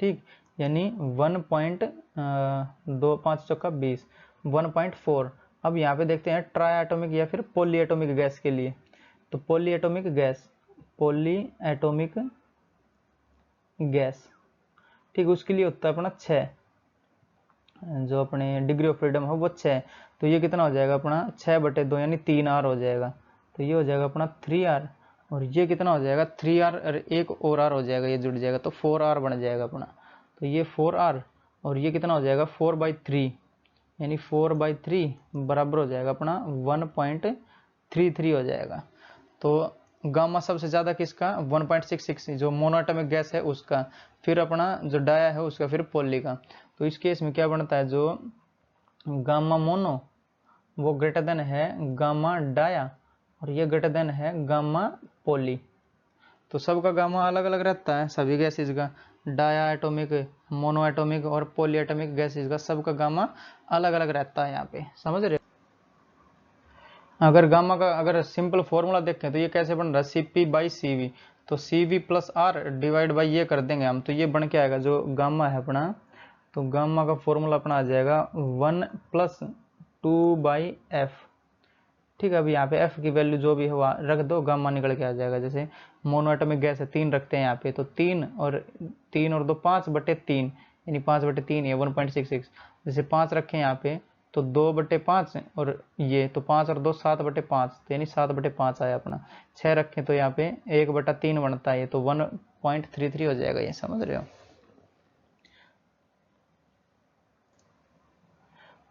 ठीक, यानी 1.25 1.4। अब यहाँ पे देखते हैं ट्राई एटॉमिक या फिर पॉली एटॉमिक गैस के लिए। तो पॉली एटॉमिक गैस, ठीक, उसके लिए होता है अपना 6, जो अपने डिग्री ऑफ फ्रीडम है वो 6। तो ये कितना हो जाएगा अपना 6/2 यानी 3R हो जाएगा, तो ये हो जाएगा अपना 3R। और ये कितना हो जाएगा 3R और एक और R हो जाएगा, ये जुड़ जाएगा तो 4R बन जाएगा अपना, तो ये 4R। और ये कितना हो जाएगा 4/3 यानी 4/3 बराबर हो जाएगा अपना 1.33 हो जाएगा। तो गामा सबसे ज़्यादा किसका 1.66, जो मोनोएटॉमिक गैस है उसका, फिर अपना जो डाया है उसका, फिर पॉली का। तो इस केस में क्या बनता है, जो गामा मोनो वो ग्रेटर देन है गामा डाया और ये ग्रेटर देन है गामा पोली। तो सबका गामा अलग अलग रहता है सभी गैसेज का, डाया एटॉमिक, मोनो एटॉमिक और पॉली एटॉमिक गैसेज का सबका गामा अलग अलग रहता है यहाँ पे, समझ रहे हो। अगर गामा का अगर सिंपल फॉर्मूला देखें तो ये कैसे बन रहा है, Cp/Cv, तो Cv plus R divide by ये कर देंगे हम, तो ये बन के आएगा जो गामा है अपना, तो गामा का फॉर्मूला अपना आ जाएगा 1 + 2/f। ठीक है, अभी यहाँ पे f की वैल्यू जो भी है रख दो, गामा निकल के आ जाएगा। जैसे मोनो एटॉमिक गैस है 3 रखते हैं यहाँ पे, तो 3 और 2 5/3 यानी 5/3 है 1.66। जैसे 5 रखें यहाँ पे तो 2/5 और ये तो 5 और 2 7/5, तो यानी 7/5 आया अपना। 6 रखें तो यहाँ पे 1/3 बनता है, तो 1.33 हो जाएगा, ये समझ रहे हो।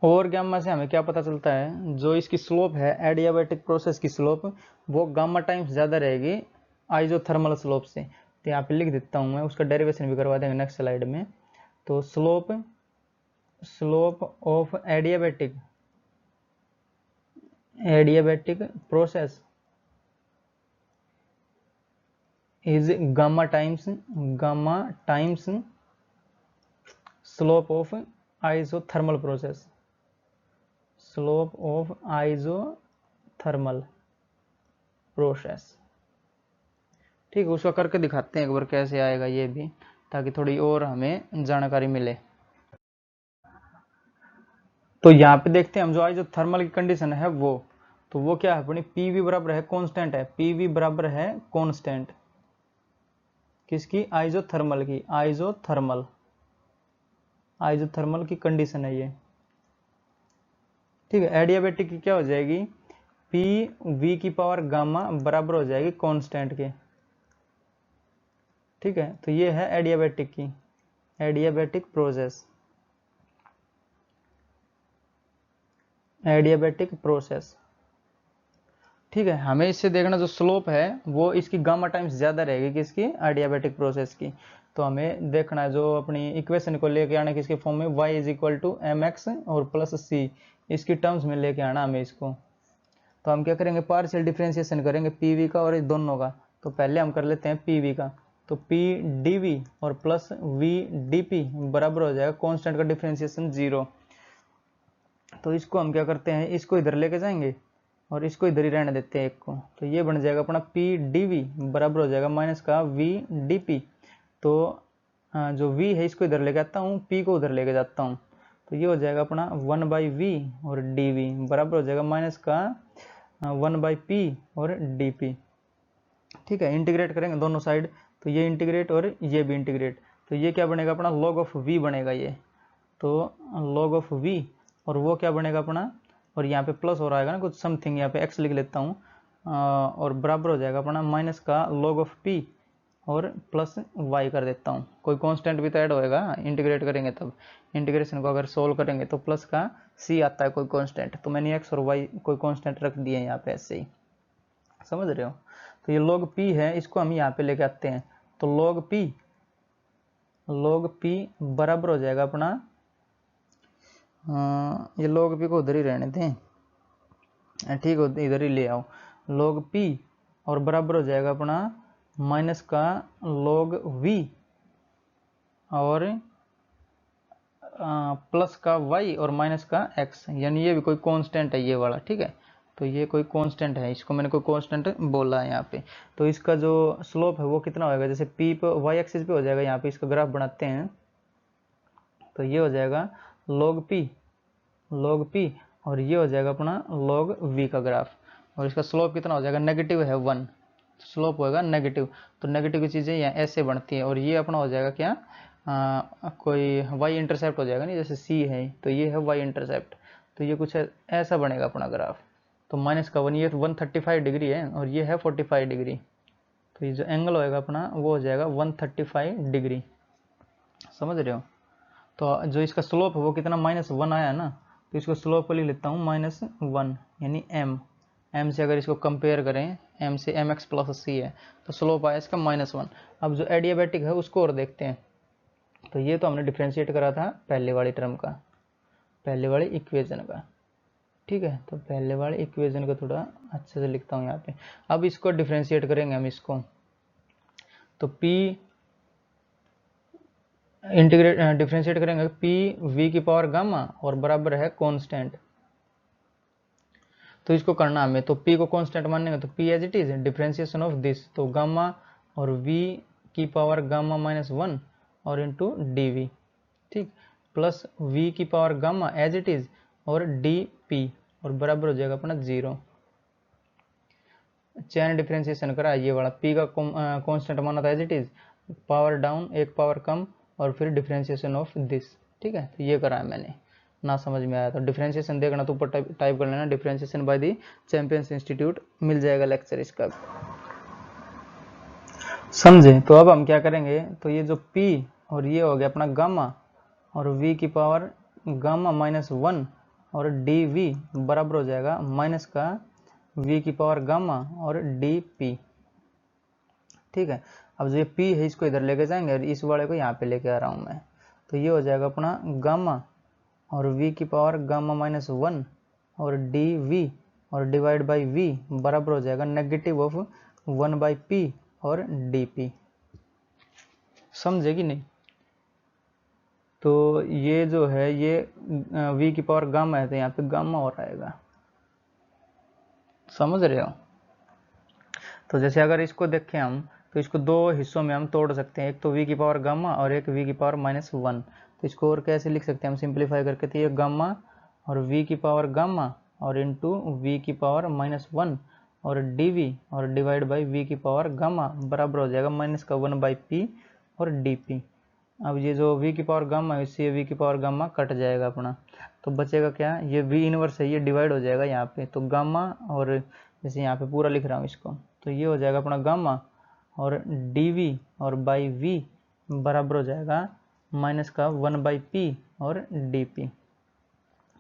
और गामा से हमें क्या पता चलता है, जो इसकी स्लोप है एडियाबैटिक प्रोसेस की स्लोप, वो गामा टाइम्स ज़्यादा रहेगी आइसोथर्मल स्लोप से। तो यहाँ पे लिख देता हूँ मैं, उसका डेरिवेशन भी करवा देंगे नेक्स्ट स्लाइड में। तो slope of adiabatic process is gamma times slope of isothermal process, slope of isothermal process. ठीक है, उसका करके दिखाते हैं एक बार कैसे आएगा ये भी, ताकि थोड़ी और हमें जानकारी मिले। तो यहाँ पे देखते हैं हम, जो आइसोथर्मल की कंडीशन है वो, तो वो क्या है अपनी, पीवी बराबर है कांस्टेंट है, पीवी बराबर है कांस्टेंट किसकी, आइसोथर्मल की, आइसोथर्मल की कंडीशन है ये। ठीक है, एडियाबैटिक की क्या हो जाएगी, पी वी की पावर गामा बराबर हो जाएगी कांस्टेंट के। ठीक है, तो ये है एडियाबैटिक की, एडियाबैटिक प्रोसेस। ठीक है, हमें इससे देखना जो स्लोप है वो इसकी गामा टाइम्स ज्यादा रहेगी किसकी, एडियाबैटिक प्रोसेस की। तो हमें देखना है जो अपनी इक्वेशन को लेके आना किसके फॉर्म में, y = mx और प्लस c, इसकी टर्म्स में लेके आना हमें इसको। तो हम क्या करेंगे, पार्शियल डिफरेंशिएशन करेंगे पीवी का और इस दोनों का। तो पहले हम कर लेते हैं पीवी का, तो पी डीवी और प्लस वी डीपी बराबर हो जाएगा कांस्टेंट का डिफरेंशिएशन 0। तो इसको हम क्या करते हैं, इसको इधर लेके जाएंगे और इसको इधर ही रहने देते हैं एक को, तो ये बन जाएगा अपना पी डीवी बराबर हो जाएगा माइनस का वी डीपी। तो जो v है इसको इधर लेके आता हूँ, p को उधर लेके जाता हूँ, तो ये हो जाएगा अपना 1/v और dv बराबर हो जाएगा माइनस का 1/p और dp। ठीक है, इंटीग्रेट करेंगे दोनों साइड, तो ये इंटीग्रेट और ये भी इंटीग्रेट, तो ये क्या बनेगा अपना log ऑफ v बनेगा ये, तो log ऑफ v, और वो क्या बनेगा अपना, और यहाँ पे प्लस हो रहा है ना कुछ समथिंग, यहाँ पे x लिख लेता हूँ, और बराबर हो जाएगा अपना माइनस का log ऑफ p और प्लस y कर देता हूँ। कोई कांस्टेंट भी तो ऐड होएगा, इंटीग्रेट करेंगे तब, इंटीग्रेशन को अगर सोल्व करेंगे तो प्लस का c आता है कोई कांस्टेंट, तो मैंने x और y कोई कांस्टेंट रख दिए यहाँ पे ऐसे ही, समझ रहे हो। तो ये log p है, इसको हम यहाँ पे लेके आते हैं, तो log p बराबर हो जाएगा अपना, ये log p को उधर ही रहने दें, ठीक हो, इधर ही ले आओ, log p और बराबर हो जाएगा अपना माइनस का log v और प्लस का y और माइनस का x, यानी ये भी कोई कांस्टेंट है ये वाला। ठीक है, तो ये कोई कांस्टेंट है, इसको मैंने कोई कांस्टेंट बोला है यहाँ पे। तो इसका जो स्लोप है वो कितना होगा, जैसे p पे y एक्सिस पे हो जाएगा, यहाँ पे इसका ग्राफ बनाते हैं, तो ये हो जाएगा log p और ये हो जाएगा अपना log v का ग्राफ, और इसका स्लोप कितना हो जाएगा, नेगेटिव है 1, स्लोप होएगा नेगेटिव। तो नेगेटिव की चीज़ें यहाँ ऐसे बनती हैं, और ये अपना हो जाएगा क्या, कोई वाई इंटरसेप्ट हो जाएगा नहीं, जैसे सी है तो ये है वाई इंटरसेप्ट, तो ये कुछ ऐसा बनेगा अपना ग्राफ। तो माइनस का 1, ये 135 डिग्री है और ये है 45 डिग्री, तो ये जो एंगल होएगा अपना वो हो जाएगा 135 डिग्री, समझ रहे हो। तो जो इसका स्लोप है वो कितना, -1 आया ना, तो इसको स्लोप को लिख लेता हूँ -1, यानी m से अगर इसको कंपेयर करें, m से mx प्लस c है, तो स्लोप आया इसका -1। अब जो एडियाबैटिक है उसको और देखते हैं, तो ये तो हमने डिफ्रेंशिएट करा था पहले वाली टर्म का, पहले वाली इक्वेशन का, ठीक है। तो पहले वाले इक्वेशन को थोड़ा अच्छे से लिखता हूँ यहाँ पे। अब इसको डिफ्रेंशिएट करेंगे हम इसको, तो p इंटीग्रेट डिफ्रेंशिएट करेंगे p v की पावर गामा और बराबर है कांस्टेंट। तो इसको करना हमें, तो p को कांस्टेंट मानेंगे तो p as it is differentiation of this, तो गामा और v की पावर गामा माइनस 1 और इंटू dv, ठीक, प्लस v की power gamma as it is और dp और बराबर हो जाएगा अपना 0। चैन डिफ्रेंशिएशन करा, ये वाला p का कांस्टेंट माना था as it is, power down एक पावर कम और फिर डिफ्रेंशिएशन ऑफ दिस, ठीक है। तो ये करा है मैंने, ना समझ में आया तो डिफ्रेंशिएशन देखना तो ऊपर टाइप कर लेना, differentiation by the champions institute, मिल जाएगा लेक्चर इसका, समझे। तो अब हम क्या करेंगे, तो ये जो p और ये हो गया अपना गामा और v की पावर गामा माइनस 1 और dv बराबर हो जाएगा माइनस का v की पावर गामा और dp, ठीक है। अब जो ये p है इसको इधर लेके जाएंगे और इस वाले को यहाँ पे लेके आ रहा हूँ मैं, तो ये हो जाएगा अपना गामा और v की पावर गामा माइनस 1 और dv और डिवाइड बाई v बराबर हो जाएगा नेगेटिव ऑफ 1 बाई p और dp, समझे कि नहीं। तो ये जो है ये v की पावर गामा है तो यहाँ पे गामा और आएगा, समझ रहे हो। तो जैसे अगर इसको देखें हम, तो इसको दो हिस्सों में हम तोड़ सकते हैं, एक तो v की पावर गामा और एक v की पावर माइनस 1। तो इसको और कैसे लिख सकते हैं हम सिंप्लीफाई करके, तो ये गामा और v की पावर गामा और इंटू v की पावर माइनस 1 और dv और डिवाइड बाई v की पावर गामा बराबर हो जाएगा माइनस का 1 बाई p और dp। अब ये जो v की पावर गामा है इससे v की पावर गामा कट जाएगा अपना, तो बचेगा क्या, ये v इनवर्स है ये डिवाइड हो जाएगा यहाँ पे, तो गामा और जैसे यहाँ पे पूरा लिख रहा हूँ इसको, तो ये हो जाएगा अपना गामा और dv और बाई v बराबर हो जाएगा माइनस का 1 बाई p और dp।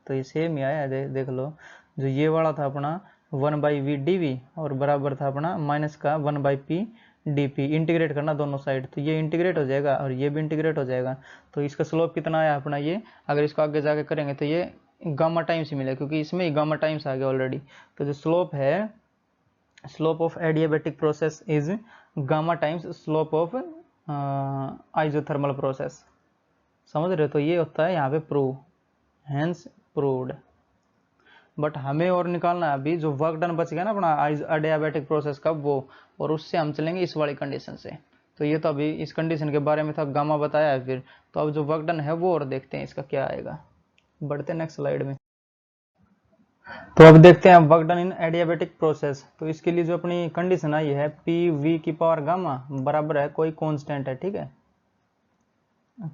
तो ये सेम ही आया, देख लो, जो ये वाला था अपना 1 बाई वी dv और बराबर था अपना माइनस का 1 बाई p dp, इंटीग्रेट करना दोनों साइड, तो ये इंटीग्रेट हो जाएगा और ये भी इंटीग्रेट हो जाएगा। तो इसका स्लोप कितना आया अपना, ये अगर इसको आगे जाके करेंगे तो ये गामा टाइम्स ही मिलेगा क्योंकि इसमें ही गामा टाइम्स आ गया ऑलरेडी। तो जो स्लोप है, slope of adiabatic process is gamma times slope of isothermal process, समझ रहे हो। तो ये होता है यहाँ पे प्रूव, हेंस प्रूव्ड। बट हमें और निकालना है अभी जो वर्क डन बच गया ना अपना अडियाबेटिक प्रोसेस का वो, और उससे हम चलेंगे इस वाली कंडीशन से। तो ये तो अभी इस कंडीशन के बारे में था, गामा बताया है फिर, तो अब जो वर्क डन है वो और देखते हैं इसका क्या आएगा। बढ़ते नेक्स्ट स्लाइड में। तो अब देखते हैं वर्क डन इन एडियाबेटिक प्रोसेस। तो इसके लिए जो अपनी कंडीशन आई है पी वी की पावर गामा बराबर है कोई कांस्टेंट है, ठीक है,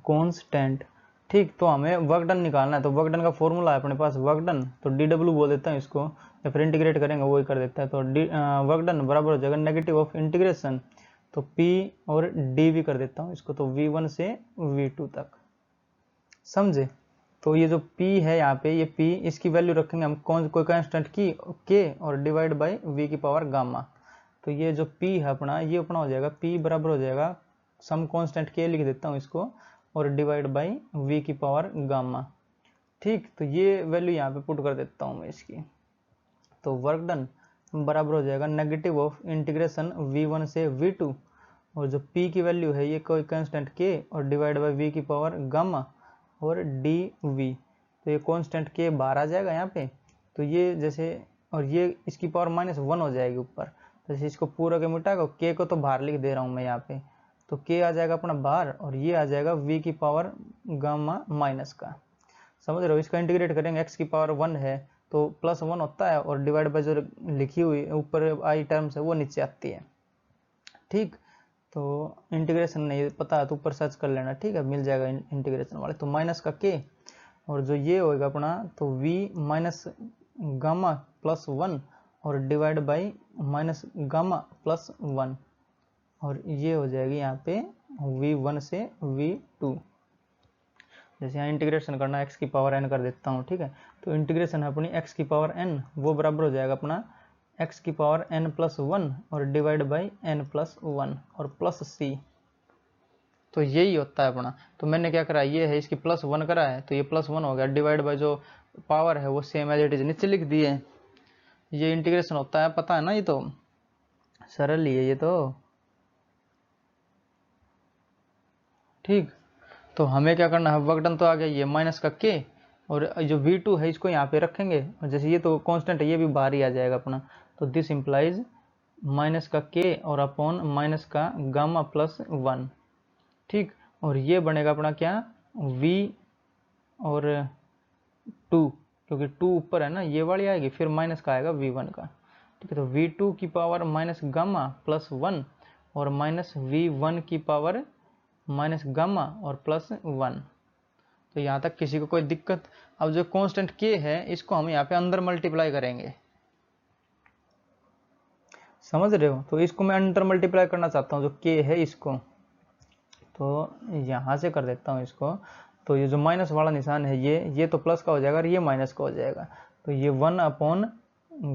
कांस्टेंट, ठीक। तो हमें वर्क डन निकालना है, तो वर्क डन का फॉर्मूला है अपने पास वर्क डन, तो डी डब्ल्यू बोल देता हूँ इसको, या फिर इंटीग्रेट करेंगे वो ही कर देता है। तो वर्क डन बराबर हो जाएगा नेगेटिव ऑफ इंटीग्रेशन, तो पी और डी वी कर देता हूँ इसको, तो v1 से v2 तक, समझे। तो ये जो p है यहाँ पे, ये p इसकी वैल्यू रखेंगे हम कोई कांस्टेंट की k और डिवाइड बाई v की पावर गामा। तो ये जो p है अपना, ये अपना हो जाएगा p बराबर हो जाएगा सम कांस्टेंट k लिख देता हूँ इसको और डिवाइड बाई v की पावर गामा, ठीक। तो ये वैल्यू यहाँ पे पुट कर देता हूँ मैं इसकी। तो वर्क डन बराबर हो जाएगा नेगेटिव ऑफ इंटीग्रेशन v1 से v2 और जो p की वैल्यू है ये कोई कांस्टेंट k और डिवाइड बाई v की पावर गामा और dv। तो ये कांस्टेंट k बाहर आ जाएगा यहाँ पे, तो ये जैसे, और ये इसकी पावर माइनस 1 हो जाएगी ऊपर, तो जैसे इसको पूरा के मिटाएगा, k को तो बाहर लिख दे रहा हूँ मैं यहाँ पे, तो k आ जाएगा अपना बाहर और ये आ जाएगा v की पावर गामा माइनस का, समझ रहे हो। इसका इंटीग्रेट करेंगे x की पावर 1 है तो प्लस 1 होता है और डिवाइड बाय जो लिखी हुई ऊपर आई टर्म्स है वो नीचे आती है, ठीक। तो इंटीग्रेशन नहीं पता है तो ऊपर सर्च कर लेना, ठीक है, मिल जाएगा इंटीग्रेशन वाले। तो माइनस का k और जो ये होएगा अपना, तो v माइनस गामा प्लस 1 और divide by minus gamma plus 1 और ये हो जाएगी यहाँ पे v1 से v2। जैसे यहाँ इंटीग्रेशन करना x की पावर n कर देता हूँ, ठीक है। तो इंटीग्रेशन है अपनी x की पावर n, वो बराबर हो जाएगा अपना x की पावर n प्लस 1 और डिवाइड बाई n प्लस 1 और प्लस c, तो यही होता है अपना। तो मैंने क्या करा, ये है इसकी +1 करा है, तो ये +1 हो गया, डिवाइड बाय जो पावर है वो सेम एज इट इज नीचे लिख दिए। ये इंटीग्रेशन होता है, पता है ना, ये तो सरल ही है ये तो। ठीक, तो हमें क्या करना है, वर्क डन तो आ गया, ये माइनस का के, और जो V2 है इसको यहाँ पे रखेंगे, और जैसे ये तो कांस्टेंट है ये भी बाहर ही आ जाएगा अपना, तो दिस इंप्लाइज माइनस का के और अपॉन माइनस का गामा +1। ठीक, और ये बनेगा अपना क्या, V और 2, क्योंकि 2 ऊपर है ना, ये वाली आएगी, फिर माइनस का आएगा V1 का। ठीक है, तो V2 की पावर माइनस गामा +1 और माइनस V1 की पावर माइनस गामा और +1। तो यहाँ तक किसी को कोई दिक्कत? अब जो कांस्टेंट k है इसको हम यहाँ पे अंदर मल्टीप्लाई करेंगे, समझ रहे हो? तो इसको मैं अंदर मल्टीप्लाई करना चाहता हूँ, जो k है इसको, तो यहाँ से कर देता हूँ इसको। तो ये जो माइनस वाला निशान है ये तो प्लस का हो जाएगा और ये माइनस का हो जाएगा, तो ये 1 अपॉन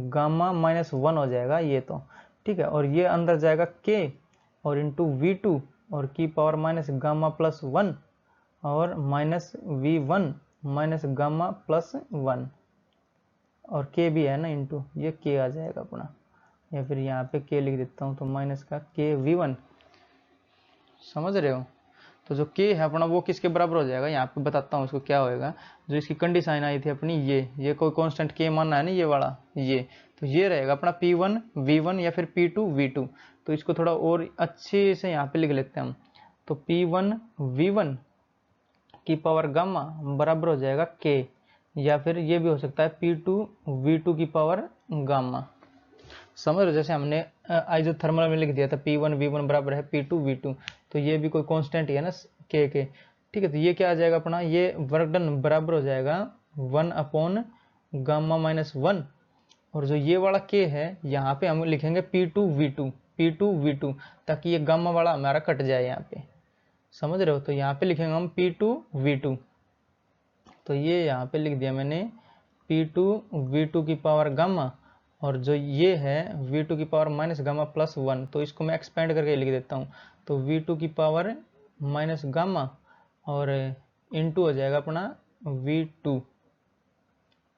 गामा -1 हो जाएगा ये तो। ठीक है, और ये अंदर जाएगा k और इंटू V2 और की पावर माइनस गामा +1 और माइनस V1 माइनस गामा +1, और k भी है ना इंटू, ये k आ जाएगा अपना, या फिर यहाँ पे k लिख देता हूँ, तो माइनस का k V1। समझ रहे हो? तो जो k है अपना वो किसके बराबर हो जाएगा, यहाँ पे बताता हूँ उसको क्या होएगा। जो इसकी कंडीशन आई थी अपनी, ये कोई कांस्टेंट k मानना है ना, ये वाला, ये तो ये रहेगा अपना P1 V1 या फिर P2 V2। तो इसको थोड़ा और अच्छे से यहाँ पे लिख लेते हैं हम, तो P1 V1 की पावर गामा बराबर हो जाएगा k, या फिर ये भी हो सकता है P2 V2 की पावर गामा। समझ रहे हो? जैसे हमने आइसोथर्मल में लिख दिया था P1 V1 बराबर है P2 V2, तो ये भी कोई कांस्टेंट ही है ना k के। ठीक है, तो ये क्या आ जाएगा अपना, ये वर्क डन बराबर हो जाएगा 1 अपॉन गामा -1, और जो ये वाला k है यहाँ पे हम लिखेंगे P2 V2, ताकि ये गामा वाला हमारा कट जाए यहाँ पे। समझ रहे हो? तो यहाँ पे लिखेंगे हम P2 V2, तो ये यहाँ पे लिख दिया मैंने P2 V2 की पावर गामा, और जो ये है V2 की पावर माइनस गामा +1, तो इसको मैं एक्सपेंड करके लिख देता हूँ, तो V2 की पावर माइनस गामा और इंटू हो जाएगा अपना V2।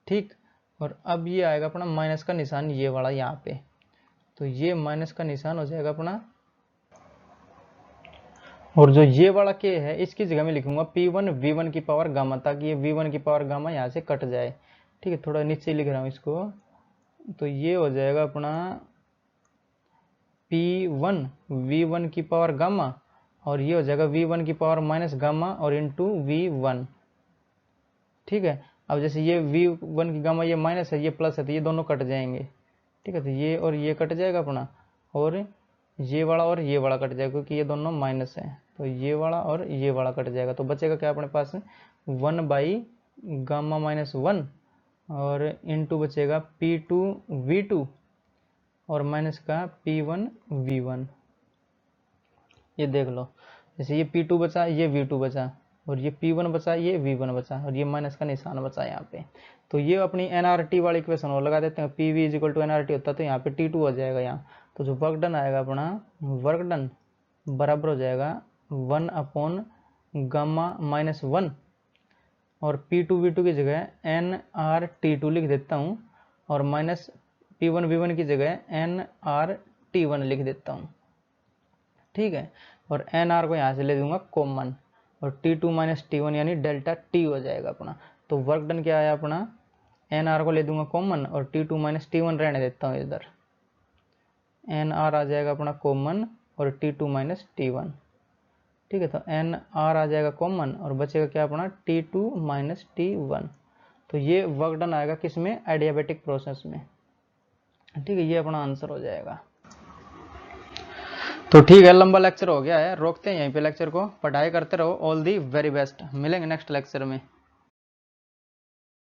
ठीक, और अब ये आएगा अपना माइनस का निशान ये वाला यहाँ पे, तो ये माइनस का निशान हो जाएगा अपना, और जो ये वाला k है इसकी जगह में लिखूंगा P1 V1 की पावर गामा, ताकि ये V1 की पावर गामा यहाँ से कट जाए। ठीक है, थोड़ा नीचे लिख रहा हूँ इसको, तो ये हो जाएगा अपना P1 V1 की पावर गामा, और ये हो जाएगा V1 की पावर माइनस गामा और इंटू V1। ठीक है, अब जैसे ये V1 की गामा ये माइनस है ये प्लस है, तो ये दोनों कट जाएंगे। ठीक है, तो ये और ये कट जाएगा अपना, और ये वाला कट जाएगा, क्योंकि ये दोनों माइनस है, तो ये वाला और ये वाला कट जाएगा, तो बचेगा क्या अपने पास 1 बाई गामा -1 और इंटू बचेगा P2 V2 और माइनस का P1 V1। ये देख लो, जैसे ये P2 बचा, ये V2 बचा, और ये P1 बचा, ये V1 बचा, और ये माइनस का निशान बचा यहाँ पे। तो ये अपनी NRT वाली इक्वेशन और लगा देते हैं, PV = NRT होता है, तो यहाँ पे T2 हो जाएगा यहाँ। तो जो वर्क डन आएगा अपना, वर्क डन बराबर हो जाएगा 1 अपॉन गामा -1 और P2 V2 की जगह NRT2 लिख देता हूँ, और माइनस P1 V1 की जगह NRT1 लिख देता हूँ। ठीक है, और NR को यहाँ से ले दूंगा कॉमन, और T2 - T1 यानी डेल्टा T हो जाएगा अपना। तो वर्क डन क्या आया अपना, NR को ले दूंगा कॉमन और T2 - T1 रहने देता हूँ इधर, NR आ जाएगा अपना कॉमन और T2 - T1। ठीक है, तो NR आ जाएगा कॉमन और बचेगा क्या अपना T2 - T1। तो ये वर्क डन आएगा किसमें, एडियाबेटिक प्रोसेस में। ठीक है, ये अपना आंसर हो जाएगा। तो ठीक है, लंबा लेक्चर हो गया है, रोकते हैं यहीं पे लेक्चर को, पढ़ाई करते रहो। ऑल दी वेरी बेस्ट, मिलेंगे नेक्स्ट लेक्चर में।